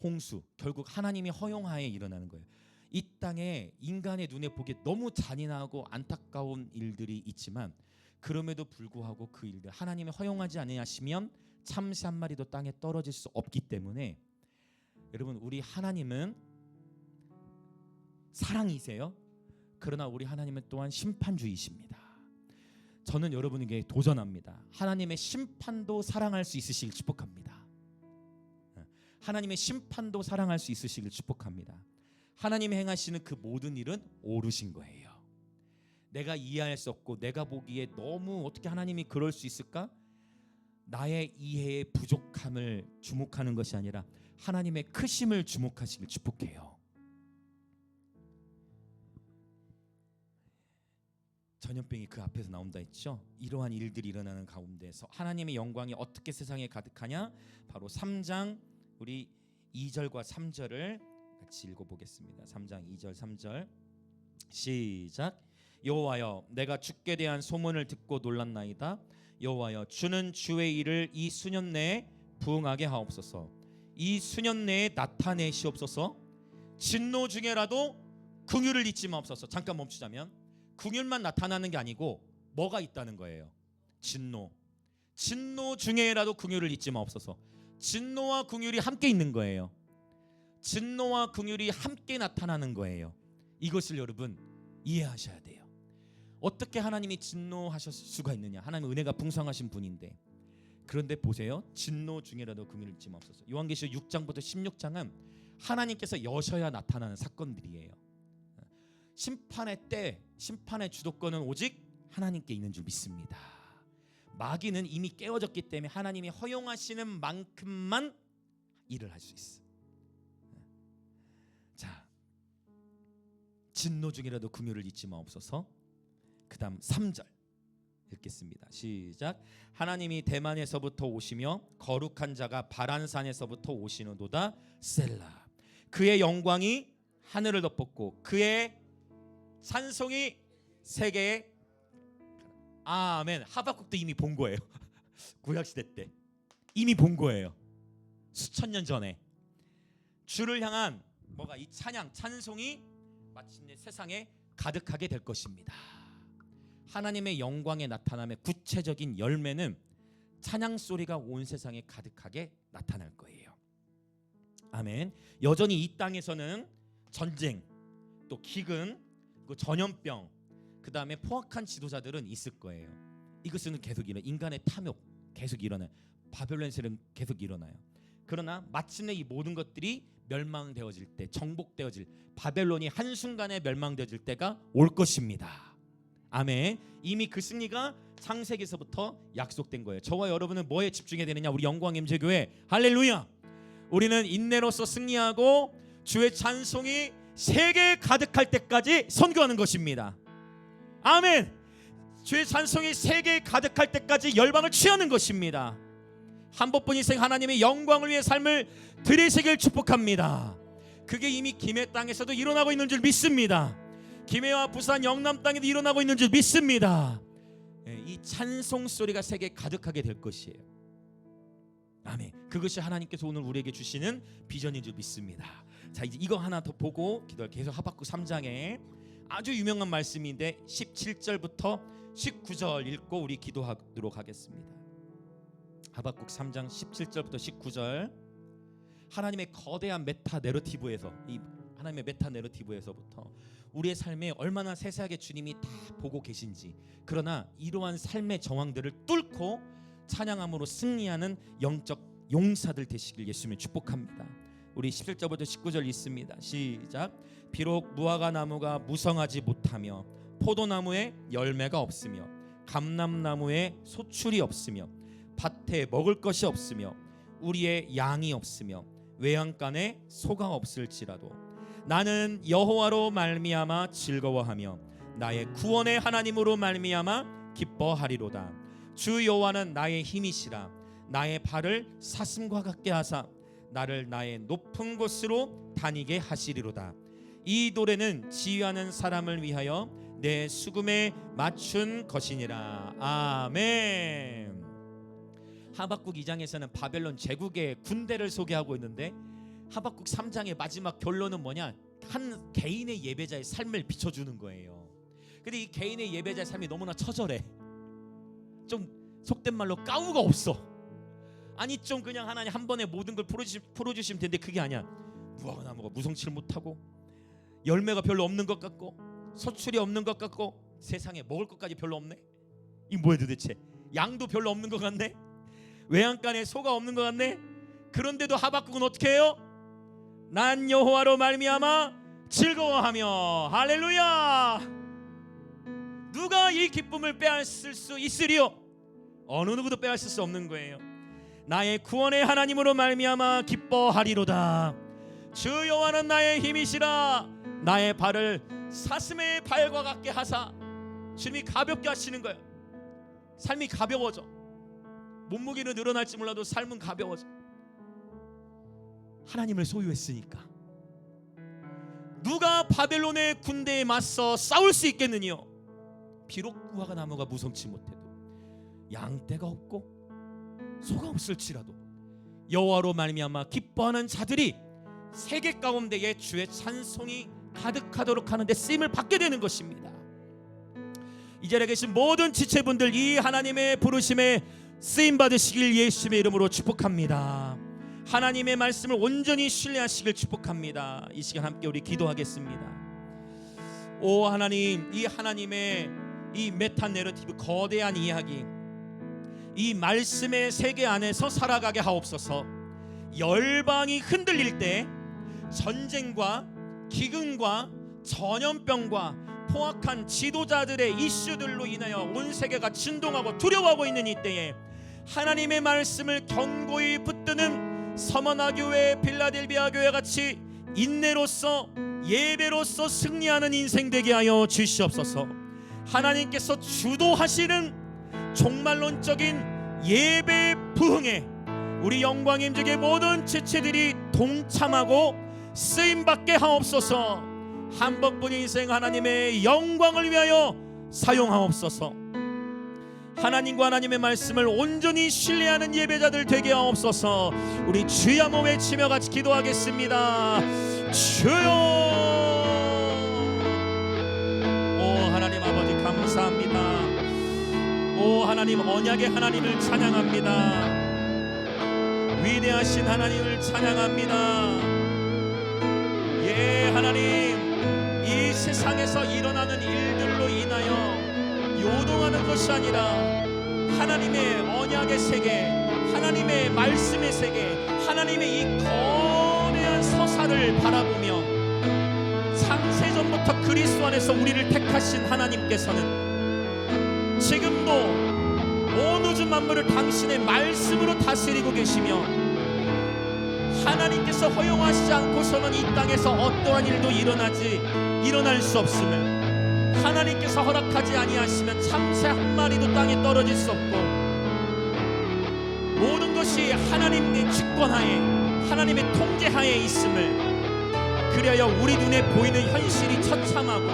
홍수 결국 하나님이 허용하에 일어나는 거예요. 이 땅에 인간의 눈에 보기에 너무 잔인하고 안타까운 일들이 있지만 그럼에도 불구하고 그 일들 하나님이 허용하지 아니하시면 참새 한 마리도 땅에 떨어질 수 없기 때문에 여러분 우리 하나님은 사랑이세요. 그러나 우리 하나님은 또한 심판주의십니다. 저는 여러분에게 도전합니다. 하나님의 심판도 사랑할 수 있으시길 축복합니다. 하나님의 심판도 사랑할 수 있으시길 축복합니다. 하나님이 행하시는 그 모든 일은 옳으신 거예요. 내가 이해할 수 없고 내가 보기에 너무 어떻게 하나님이 그럴 수 있을까? 나의 이해의 부족함을 주목하는 것이 아니라 하나님의 크심을 주목하시길 축복해요. 전염병이 그 앞에서 나온다 했죠. 이러한 일들이 일어나는 가운데서 하나님의 영광이 어떻게 세상에 가득하냐? 바로 3장 우리 2절과 3절을 같이 읽어보겠습니다. 3장 2절 3절 시작. 여호와여 내가 주께 대한 소문을 듣고 놀랐나이다. 여호와여 주는 주의 일을 이 수년 내에 부응하게 하옵소서. 이 수년 내에 나타내시옵소서. 진노 중에라도 긍휼을 잊지 마옵소서. 잠깐 멈추자면 긍휼만 나타나는 게 아니고 뭐가 있다는 거예요? 진노. 진노 중에라도 긍휼을 잊지 마옵소서. 진노와 긍휼이 함께 있는 거예요. 진노와 긍휼이 함께 나타나는 거예요. 이것을 여러분 이해하셔야 돼요. 어떻게 하나님이 진노하셨을 수가 있느냐? 하나님 은혜가 풍성하신 분인데 그런데 보세요. 진노 중에라도 긍휼을 잊지 마옵소서. 요한계시록 6장부터 16장은 하나님께서 여셔야 나타나는 사건들이에요. 심판의 때, 심판의 주도권은 오직 하나님께 있는 줄 믿습니다. 마귀는 이미 깨어졌기 때문에 하나님이 허용하시는 만큼만 일을 할 수 있어. 자, 진노 중이라도 긍휼을 잊지 마옵소서. 그 다음 3절 읽겠습니다. 시작. 하나님이 대만에서부터 오시며 거룩한 자가 바란산에서부터 오시는도다. 셀라. 그의 영광이 하늘을 덮었고 그의 찬송이 세계에. 아멘. 하박국도 이미 본 거예요. 구약시대 때 이미 본 거예요. 수천 년 전에 주를 향한 뭐가 이 찬양 찬송이 마침내 세상에 가득하게 될 것입니다. 하나님의 영광의 나타남의 구체적인 열매는 찬양 소리가 온 세상에 가득하게 나타날 거예요. 아멘. 여전히 이 땅에서는 전쟁, 또 기근, 그 전염병, 그 다음에 포악한 지도자들은 있을 거예요. 이것은 계속 일어나. 인간의 탐욕 계속 일어나요. 바벨론 세력은 계속 일어나요. 그러나 마침내 이 모든 것들이 멸망되어질 때, 정복되어질, 바벨론이 한순간에 멸망되어질 때가 올 것입니다. 아멘. 이미 그 승리가 창세기에서부터 약속된 거예요. 저와 여러분은 뭐에 집중해야 되느냐? 우리 영광임재교회 할렐루야. 우리는 인내로서 승리하고 주의 찬송이 세계에 가득할 때까지 선교하는 것입니다. 아멘. 주의 찬송이 세계에 가득할 때까지 열방을 취하는 것입니다. 한 번뿐 인생 하나님의 영광을 위해 삶을 들이시길 축복합니다. 그게 이미 김해 땅에서도 일어나고 있는 줄 믿습니다. 김해와 부산 영남 땅에도 일어나고 있는 줄 믿습니다. 이 찬송 소리가 세계에 가득하게 될 것이에요. 아멘. 그것이 하나님께서 오늘 우리에게 주시는 비전인 줄 믿습니다. 자, 이제 이거 하나 더 보고 기도할. 계속 하박국 3장에 아주 유명한 말씀인데 17절부터 19절 읽고 우리 기도하도록 하겠습니다. 하박국 3장 17절부터 19절. 하나님의 거대한 메타 내러티브에서, 이 하나님의 메타 내러티브에서부터 우리의 삶에 얼마나 세세하게 주님이 다 보고 계신지, 그러나 이러한 삶의 정황들을 뚫고 찬양함으로 승리하는 영적 용사들 되시길 예수님을 축복합니다. 우리 17절부터 19절 있습니다. 시작. 비록 무화과 나무가 무성하지 못하며 포도나무에 열매가 없으며 감람나무에 소출이 없으며 밭에 먹을 것이 없으며 우리의 양이 없으며 외양간에 소가 없을지라도 나는 여호와로 말미암아 즐거워하며 나의 구원의 하나님으로 말미암아 기뻐하리로다. 주 여호와는 나의 힘이시라. 나의 발을 사슴과 같게 하사 나를 나의 높은 곳으로 다니게 하시리로다. 이 노래는 지휘하는 사람을 위하여 내 수금에 맞춘 것이니라. 아멘. 하박국 2장에서는 바벨론 제국의 군대를 소개하고 있는데 하박국 3장의 마지막 결론은 뭐냐? 한 개인의 예배자의 삶을 비춰주는 거예요. 근데 이 개인의 예배자의 삶이 너무나 처절해. 좀 속된 말로 까우가 없어. 아니 좀 그냥 하나님 한 번에 모든 걸 풀어주시면 되는데 그게 아니야. 무화과 나무가 무성치를 못하고 열매가 별로 없는 것 같고 소출이 없는 것 같고 세상에 먹을 것까지 별로 없네. 이 뭐야 도대체? 양도 별로 없는 것 같네. 외양간에 소가 없는 것 같네. 그런데도 하박국은 어떻게 해요? 난 여호와로 말미암아 즐거워하며. 할렐루야. 누가 이 기쁨을 빼앗을 수 있으리요? 어느 누구도 빼앗을 수 없는 거예요. 나의 구원의 하나님으로 말미암아 기뻐하리로다. 주 여호와는 나의 힘이시라. 나의 발을 사슴의 발과 같게 하사. 주님이 가볍게 하시는 거예요. 삶이 가벼워져. 몸무게는 늘어날지 몰라도 삶은 가벼워져. 하나님을 소유했으니까. 누가 바벨론의 군대에 맞서 싸울 수 있겠느냐? 비록 무화과 나무가 무성치 못해도 양떼가 없고 소가 없을지라도 여호와로 말미암아 기뻐하는 자들이 세계 가운데에 주의 찬송이 가득하도록 하는데 쓰임을 받게 되는 것입니다. 이 자리에 계신 모든 지체분들 이 하나님의 부르심에 쓰임 받으시길 예수님의 이름으로 축복합니다. 하나님의 말씀을 온전히 신뢰하시길 축복합니다. 이 시간 함께 우리 기도하겠습니다. 오 하나님, 이 하나님의 이 메타 내러티브 거대한 이야기, 이 말씀의 세계 안에서 살아가게 하옵소서. 열방이 흔들릴 때 전쟁과 기근과 전염병과 포악한 지도자들의 이슈들로 인하여 온 세계가 진동하고 두려워하고 있는 이때에 하나님의 말씀을 견고히 붙드는 서머나 교회, 필라델비아 교회 같이 인내로서 예배로서 승리하는 인생 되게 하여 주시옵소서. 하나님께서 주도하시는 종말론적인 예배 부흥에 우리 영광임직의 모든 지체들이 동참하고 쓰임받게 하옵소서. 한 번뿐인 인생 하나님의 영광을 위하여 사용하옵소서. 하나님과 하나님의 말씀을 온전히 신뢰하는 예배자들 되게 하옵소서. 우리 주여 한번 외치며 같이 기도하겠습니다. 주여. 오 하나님 아버지 감사합니다. 오 하나님 언약의 하나님을 찬양합니다. 위대하신 하나님을 찬양합니다. 예 하나님, 이 세상에서 일어나는 일들로 인하여 요동하는 것이 아니라 하나님의 언약의 세계, 하나님의 말씀의 세계, 하나님의 이 거대한 서사를 바라보며 창세전부터 그리스도 안에서 우리를 택하신 하나님께서는 지금도 온 우주 만물을 당신의 말씀으로 다스리고 계시며 하나님께서 허용하시지 않고서는 이 땅에서 어떠한 일도 일어날 수 없음을, 하나님께서 허락하지 아니하시면 참새 한 마리도 땅에 떨어질 수 없고 모든 것이 하나님의 주권하에 하나님의 통제하에 있음을, 그리하여 우리 눈에 보이는 현실이 처참하고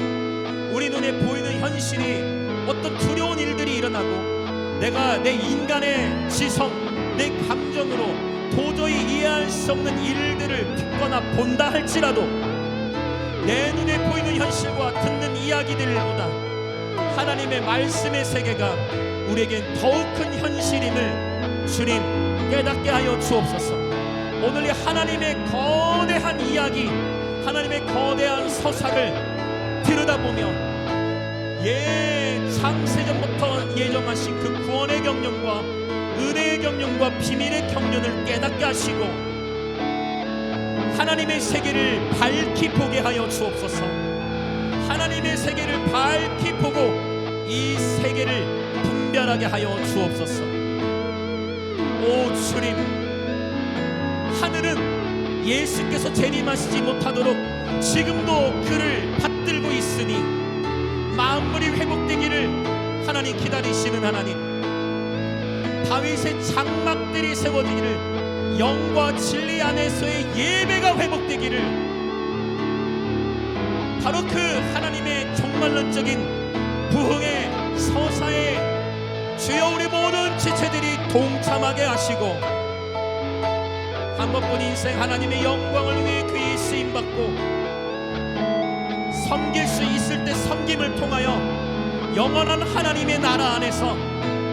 우리 눈에 보이는 현실이 어떤 두려운 일들이 일어나고 내가 내 인간의 지성, 내 감정으로 도저히 이해할 수 없는 일들을 듣거나 본다 할지라도 내 눈에 보이는 현실과 듣는 이야기들보다 하나님의 말씀의 세계가 우리에겐 더욱 큰 현실임을 주님 깨닫게 하여 주옵소서. 오늘 이 하나님의 거대한 이야기, 하나님의 거대한 서사를 들여다보며 창세전부터 예정하신 그 구원의 경륜과 은혜의 경륜과 비밀의 경륜을 깨닫게 하시고 하나님의 세계를 밝히 보게 하여 주옵소서. 하나님의 세계를 밝히 보고 이 세계를 분별하게 하여 주옵소서. 오 주님, 하늘은 예수께서 재림하시지 못하도록 지금도 그를 받들고 있으니 만물이 회복되기를 하나님 기다리시는 하나님, 다윗의 장막들이 세워지기를, 영과 진리 안에서의 예배가 회복되기를, 바로 그 하나님의 종말론적인 부흥의 서사에 주여 우리 모든 지체들이 동참하게 하시고 한 번뿐 인생 하나님의 영광을 위해 그의 쓰임받고 섬길 수 있을 때 섬김을 통하여 영원한 하나님의 나라 안에서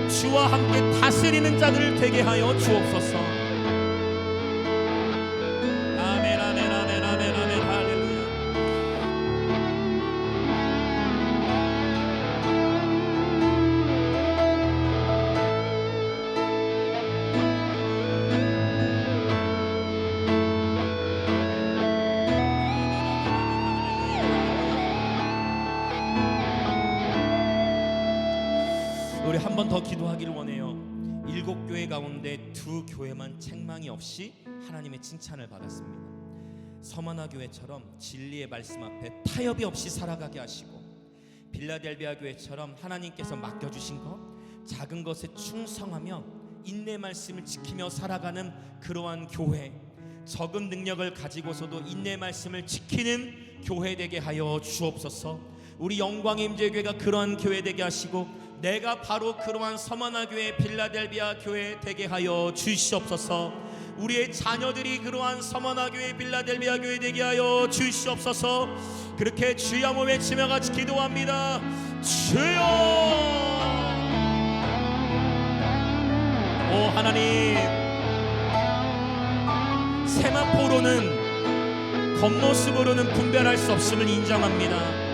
주와 함께 다스리는 자들 되게 하여 주옵소서. 아멘 아멘 아멘 아멘 아멘 할렐루야. 우리 한 번 더 기도하기를 원해요. 7교회 가운데 2교회만 책망이 없이 하나님의 칭찬을 받았습니다. 서머나 교회처럼 진리의 말씀 앞에 타협이 없이 살아가게 하시고, 빌라델비아 교회처럼 하나님께서 맡겨주신 것 작은 것에 충성하며 인내 말씀을 지키며 살아가는 그러한 교회, 적은 능력을 가지고서도 인내 말씀을 지키는 교회 되게 하여 주옵소서. 우리 영광의 임재교회가 그러한 교회 되게 하시고 내가 바로 그러한 서머나 교회, 빌라델비아 교회 되게 하여 주시옵소서. 우리의 자녀들이 그러한 서머나 교회, 빌라델비아 교회 되게 하여 주시옵소서. 그렇게 주여 한번 외치며 같이 기도합니다. 주여! 오 하나님, 세마포로는 겉모습으로는 분별할 수 없음을 인정합니다.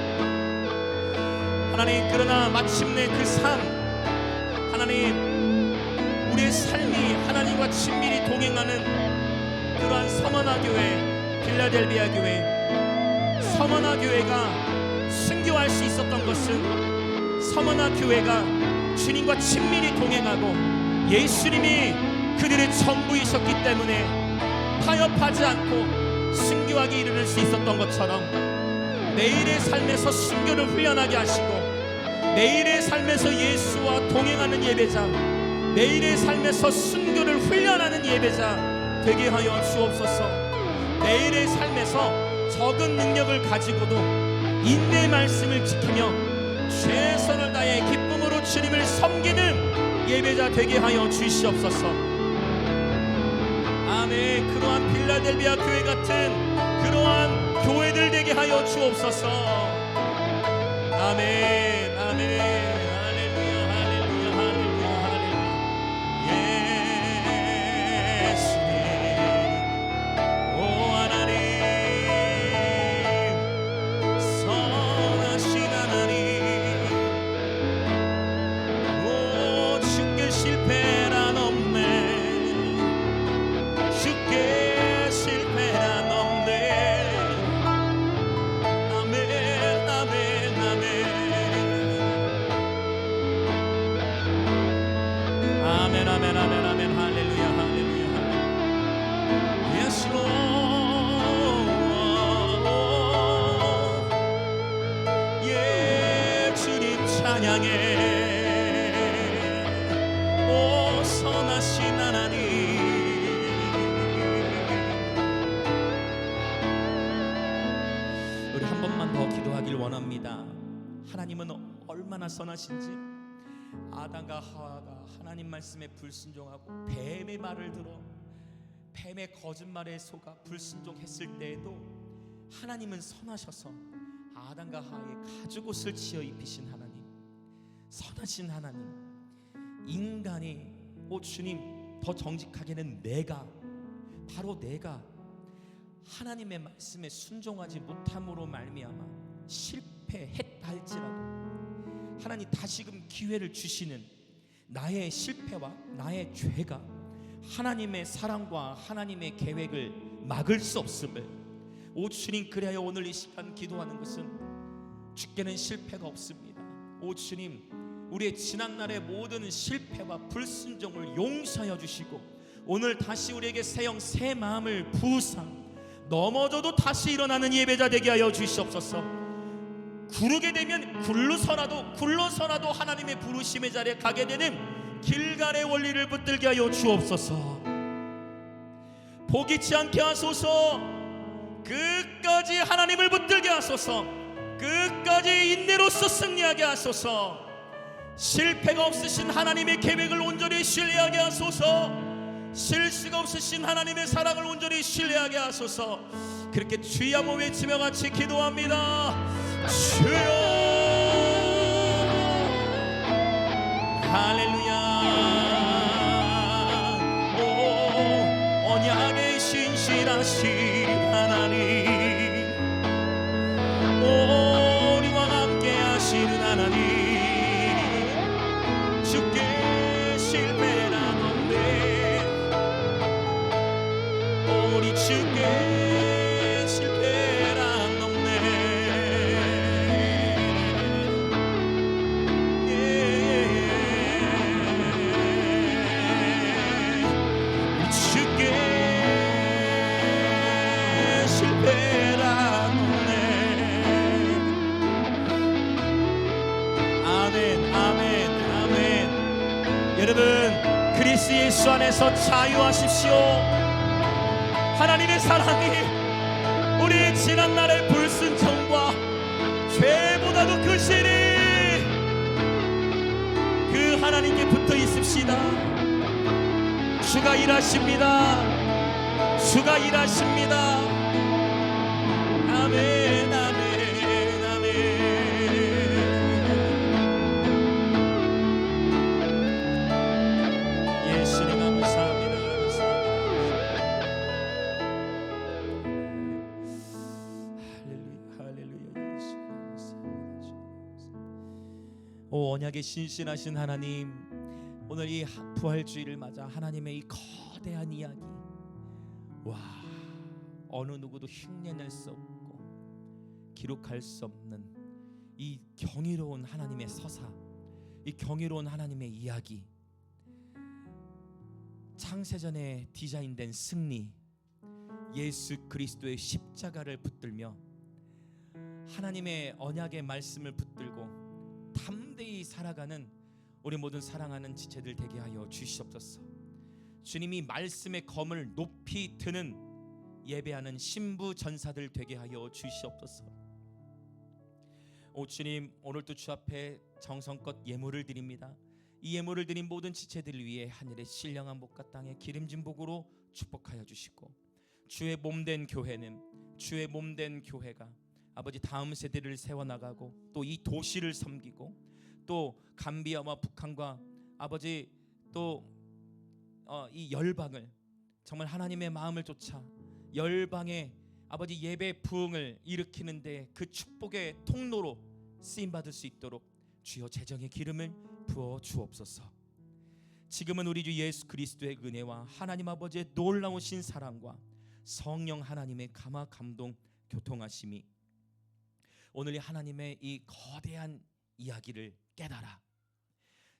하나님, 그러나 마침내 그 삶, 하나님, 우리의 삶이 하나님과 친밀히 동행하는 그러한 서머나 교회, 빌라델비아 교회, 서머나 교회가 순교할 수 있었던 것은 서머나 교회가 주님과 친밀히 동행하고 예수님이 그들의 전부이셨기 때문에 타협하지 않고 순교하기 이르를 수 있었던 것처럼 내일의 삶에서 순교를 훈련하게 하시고 내일의 삶에서 예수와 동행하는 예배자, 내일의 삶에서 순교를 훈련하는 예배자 되게 하여 주옵소서. 내일의 삶에서 적은 능력을 가지고도 인내의 말씀을 지키며 최선을 다해 기쁨으로 주님을 섬기는 예배자 되게 하여 주시옵소서. 아멘. 그러한 빌라델비아 교회 같은 그러한 교회들 되게 하여 주옵소서. 아멘. 아멘. 할렐루야 할렐루야 할렐루야 할렐루야. 예수님, 오 하나님, 선하신 하나님, 오 주께 실패란 없네, 주께 실패란 없네. 아멘 아멘 아멘. 아멘 아멘 아멘 아멘 할렐루야 할렐루야 할렐루야. 예수 예 주님 찬양해. 오 선하신 하나님, 우리 한 번만 더 기도하길 원합니다. 하나님은 얼마나 선하신지. 아담과 하와가 하나님 말씀에 불순종하고 뱀의 말을 들어 뱀의 거짓말에 속아 불순종했을 때에도 하나님은 선하셔서 아담과 하와의 가죽옷을 지어 입히신 하나님, 선하신 하나님. 인간이 주님 더 정직하게는 바로 내가 하나님의 말씀에 순종하지 못함으로 말미암아 실패했다 할지라도 하나님 다시금 기회를 주시는 나의 실패와 나의 죄가 하나님의 사랑과 하나님의 계획을 막을 수 없음을, 오 주님, 그래야 오늘 이 시간 기도하는 것은 주께는 실패가 없습니다. 오 주님, 우리의 지난날의 모든 실패와 불순종을 용서하여 주시고 오늘 다시 우리에게 새 영 새 마음을 부으사 넘어져도 다시 일어나는 예배자 되게 하여 주시옵소서. 구르게 되면 굴러서라도 하나님의 부르심의 자리에 가게 되는 길갈의 원리를 붙들게 하여 주옵소서. 포기치 않게 하소서. 끝까지 하나님을 붙들게 하소서. 끝까지 인내로서 승리하게 하소서. 실패가 없으신 하나님의 계획을 온전히 신뢰하게 하소서. 실수가 없으신 하나님의 사랑을 온전히 신뢰하게 하소서. 그렇게 주여 한번 외치며 같이 기도합니다. 주여, 할렐루야. 오 언약의 신실하신 하나님, 오 우리와 함께 하시는 하나님, 주께 실패란 없네. 우리 주께 실패란 없네. 주께 실패란 없네. 아멘, 아멘, 아멘. 여러분, 그리스도 예수 안에서 자유하십시오. 하나님의 사랑이 우리 지난날의 불순종과 죄보다도 크시니 그 하나님께 붙어 있읍시다. 주가 일하십니다. 주가 일하십니다. 아멘, 아멘, 아멘. 예수님 감사합니다. 오 언약의 신실하신 하나님, 오늘 이 부활주의를 맞아 하나님의 이 거대한 이야기, 와, 어느 누구도 흉내낼 수 없고 기록할 수 없는 이 경이로운 하나님의 서사, 이 경이로운 하나님의 이야기, 창세전에 디자인된 승리, 예수 그리스도의 십자가를 붙들며 하나님의 언약의 말씀을 붙들고 담대히 살아가는 우리 모든 사랑하는 지체들 되게 하여 주시옵소서. 주님이 말씀의 검을 높이 드는 예배하는 신부 전사들 되게 하여 주시옵소서. 오 주님, 오늘도 주 앞에 정성껏 예물을 드립니다. 이 예물을 드린 모든 지체들을 위해 하늘의 신령한 복과 땅의 기름진 복으로 축복하여 주시고, 주의 몸된 교회는, 주의 몸된 교회가 아버지 다음 세대를 세워나가고 또 이 도시를 섬기고 또 감비아와 북한과 아버지 또 이 열방을 정말 하나님의 마음을 쫓아 열방의 아버지 예배 부흥을 일으키는데 그 축복의 통로로 쓰임받을 수 있도록 주여 재정의 기름을 부어 주옵소서. 지금은 우리 주 예수 그리스도의 은혜와 하나님 아버지의 놀라우신 사랑과 성령 하나님의 감화 감동 교통하심이 오늘 이 하나님의 이 거대한 이야기를 깨달아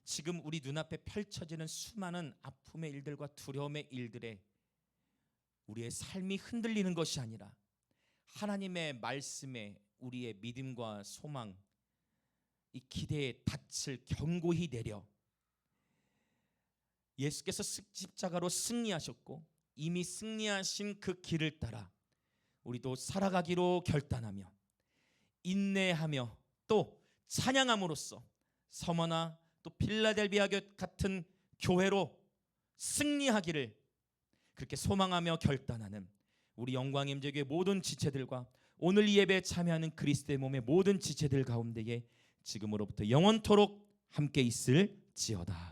지금 우리 눈앞에 펼쳐지는 수많은 아픔의 일들과 두려움의 일들에 우리의 삶이 흔들리는 것이 아니라 하나님의 말씀에 우리의 믿음과 소망, 이 기대의 닻을 견고히 내려 예수께서 십자가로 승리하셨고 이미 승리하신 그 길을 따라 우리도 살아가기로 결단하며 인내하며 또 찬양함으로써 서머나 또 필라델비아 같은 교회로 승리하기를 그렇게 소망하며 결단하는 우리 영광임재교회 모든 지체들과 오늘 이 예배에 참여하는 그리스도의 몸의 모든 지체들 가운데에 지금으로부터 영원토록 함께 있을지어다.